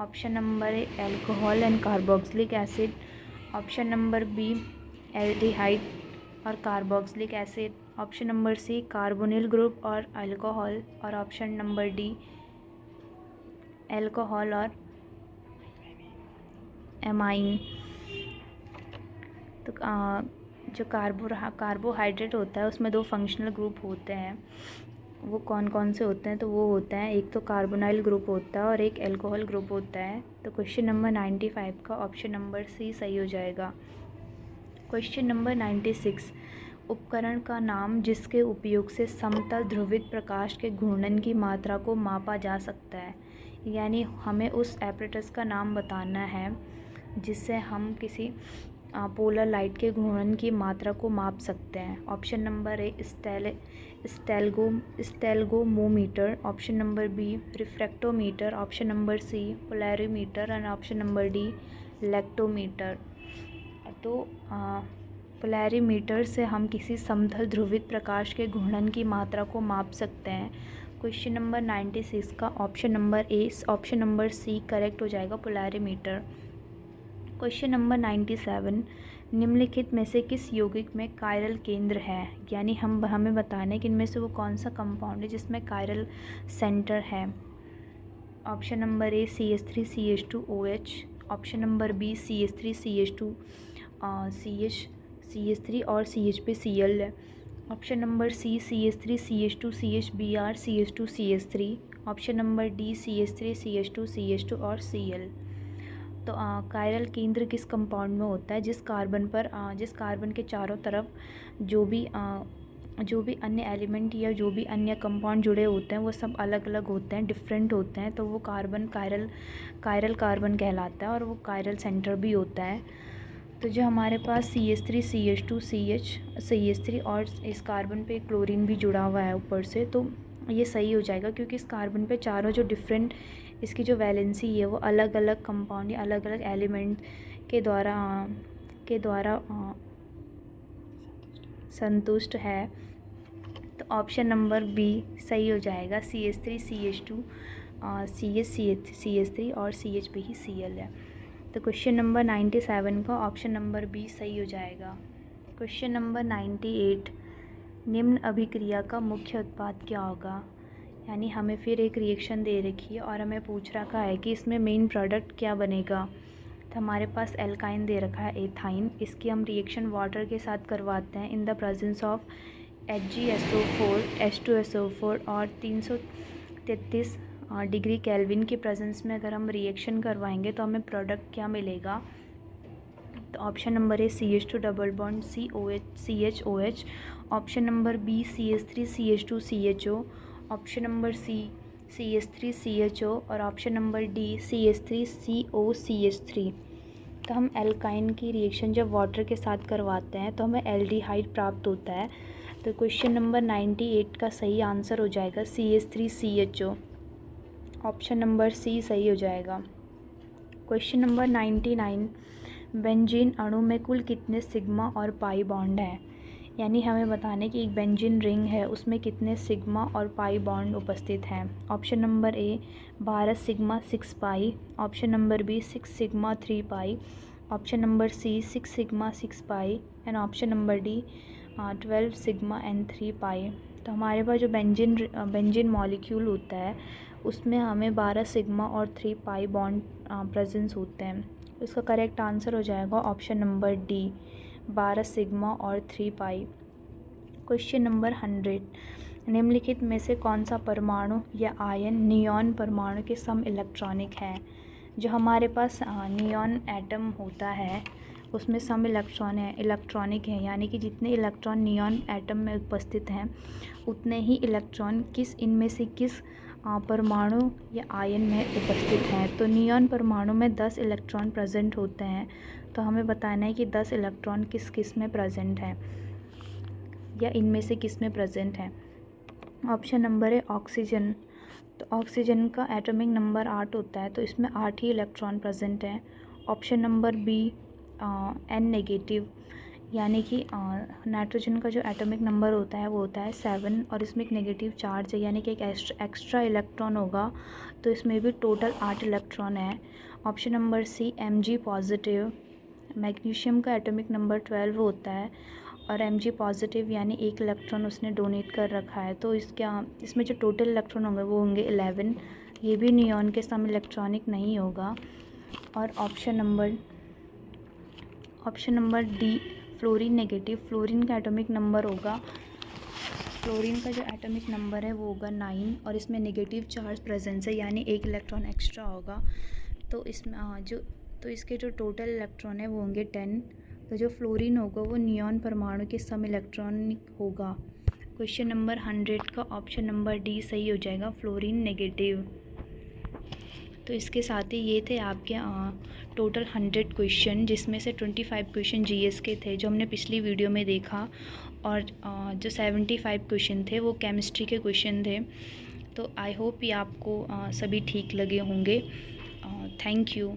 Option number A alcohol and carboxylic acid, option number B aldehyde और carboxylic acid, option number C carbonyl group और अल्कोहल और ऑप्शन नंबर डी अल्कोहल और एमाइन। तो जो कार्बोहाइड्रेट होता है उसमें 2 फंक्शनल ग्रुप होते हैं, वो कौन कौन से होते हैं। तो वो होता है, एक तो कार्बोनाइल ग्रुप होता है और एक अल्कोहल ग्रुप होता है। तो क्वेश्चन नंबर 95 का ऑप्शन नंबर सी सही हो जाएगा। क्वेश्चन नंबर 96 उपकरण का नाम जिसके उपयोग से समतल ध्रुवित प्रकाश के घूर्णन की मात्रा को मापा जा सकता है। यानी हमें उस एपरेटस का नाम बताना है जिससे हम किसी पोलर लाइट के घूर्णन की मात्रा को माप सकते हैं। Option number A stalagmometer, option number B refractometer, option number C polarimeter and option number D lactometer. तो पोलैरिमीटर से हम किसी समतल ध्रुवित प्रकाश के घूर्णन की मात्रा को माप सकते हैं। क्वेश्चन नंबर 96 का option number A option number C correct हो जाएगा, पोलैरिमीटर। क्वेश्चन नंबर 97 निम्नलिखित में से किस यौगिक में कायरल केंद्र है। यानी हमें बताना है कि इनमें से वो कौन सा कंपाउंड है जिसमें कायरल सेंटर है। Option number A CH3CH2OH, option number B CH3CH2CH3 और CH पे Cl है। Option number C CH3CH2CHBr CH2CH3, option number D CH3CH2CH2 और Cl। तो कायरल केंद्र किस कंपाउंड में होता है, जिस कार्बन के चारों तरफ जो भी अन्य एलिमेंट या जो भी अन्य कंपाउंड जुड़े होते हैं वो सब अलग अलग होते हैं, डिफरेंट होते हैं। तो वो कार्बन कायरल कार्बन कहलाता है और वो कायरल सेंटर भी होता है। तो जो हमारे पास CH3 CH2 CH3 और इस कार्बन पे क्लोरीन भी जुड़ा हुआ है ऊपर से, तो ये सही हो जाएगा क्योंकि इस कार्बन पे चारों जो डिफरेंट इसकी जो वैलेंसी है वो अलग अलग कंपाउंड या अलग अलग एलिमेंट के द्वारा संतुष्ट है। तो ऑप्शन नंबर बी सही हो जाएगा। CH3 CH2 CH3 और CH पे ही Cl है। तो क्वेश्चन नंबर 97 का ऑप्शन नंबर बी सही हो जाएगा। क्वेश्चन नंबर 98, निम्न अभिक्रिया का मुख्य उत्पाद क्या होगा। यानी हमें फिर एक रिएक्शन दे रखी है और हमें पूछ रखा है कि इसमें मेन प्रोडक्ट क्या बनेगा। तो हमारे पास एल्काइन दे रखा है एथाइन। इसकी हम रिएक्शन वाटर के साथ करवाते हैं in the presence of HgSO4 H2SO4 और 333 डिग्री केल्विन के प्रेजेंस में अगर हम रिएक्शन करवाएंगे तो हमें प्रोडक्ट क्या मिलेगा। तो option number A CH2 double bond CHOH, option number B CH3 CH2 CHO, option number C CH3 CHO और option number D CH3 CO CH3। तो हम एल्काइन की रिएक्शन जब वाटर के साथ करवाते हैं तो हमें एल्डिहाइड प्राप्त होता है। तो क्वेश्चन नंबर 98 का सही आंसर हो जाएगा CH3 CHO, option number C सही हो जाएगा। क्वेश्चन नंबर 99, बेंजीन अणु में कुल कितने सिग्मा और पाई बॉन्ड हैं। यानी हमें बताने कि एक बेंजीन रिंग है उसमें कितने सिग्मा और पाई बॉन्ड उपस्थित हैं। Option number A 12 sigma 6 pi, option number B 6 sigma 3 pi, option number C 6 sigma 6 pi and option number D 12 sigma and 3 pi. तो हमारे पास जो बेंजीन मॉलिक्यूल होता है उसमें हमें 12 सिग्मा और 3 पाई बॉन्ड प्रेजेंस होते हैं। इसका करेक्ट आंसर हो जाएगा ऑप्शन नंबर डी 12 सिग्मा और 3 पाई। क्वेश्चन नंबर 100, निम्नलिखित में से कौन सा परमाणु या आयन नियॉन परमाणु के सम इलेक्ट्रॉनिक है। जो हमारे पास नियॉन एटम होता है उसमें सम इलेक्ट्रॉनिक है, यानी कि जितने इलेक्ट्रॉन नियॉन एटम में उपस्थित हैं उतने ही इलेक्ट्रॉन इनमें से किस परमाणु या आयन में उपस्थित हैं। तो नियॉन परमाणु में 10 इलेक्ट्रॉन प्रेजेंट होते हैं। तो हमें बताना है कि 10 इलेक्ट्रॉन किस में प्रेजेंट हैं या इनमें से किस में प्रेजेंट है। ऑप्शन नंबर है ऑक्सीजन। तो ऑक्सीजन का एटॉमिक नंबर 8 होता है, तो इसमें 8 ही इलेक्ट्रॉन प्रेजेंट हैं। Option number B N negative, यानी कि नाइट्रोजन का जो एटॉमिक नंबर होता है वो होता है 7 और इसमें एक नेगेटिव चार्ज है, यानी कि एक एक्स्ट्रा इलेक्ट्रॉन होगा। तो इसमें भी टोटल 8 इलेक्ट्रॉन है। Option number C Mg positive, magnesium का एटॉमिक नंबर 12 होता है और Mg पॉजिटिव यानी एक इलेक्ट्रॉन उसने डोनेट कर रखा है। तो इसमें जो टोटल इलेक्ट्रॉन होंगे वो होंगे 11। ये भी नियॉन के सम इलेक्ट्रॉनिक नहीं होगा। और option number D fluorine negative, fluorine का एटॉमिक नंबर होगा, फ्लोरीन का जो एटॉमिक नंबर है वो होगा 9 और इसमें नेगेटिव चार्ज प्रेजेंस है, यानी एक इलेक्ट्रॉन एक्स्ट्रा होगा। तो इसके जो टोटल इलेक्ट्रॉन है वो होंगे 10। तो जो फ्लोरीन होगा वो नियॉन परमाणु के सम इलेक्ट्रॉनिक होगा। क्वेश्चन नंबर 100 का ऑप्शन नंबर डी सही हो जाएगा, फ्लोरीन नेगेटिव। तो इसके साथ ही ये थे आपके टोटल 100 क्वेश्चन, जिसमें से 25 क्वेश्चन जीएस के थे जो हमने पिछली वीडियो में देखा, और जो 75 क्वेश्चन थे वो केमिस्ट्री के क्वेश्चन थे। तो आई होप ये आपको सभी ठीक लगे होंगे। Thank you.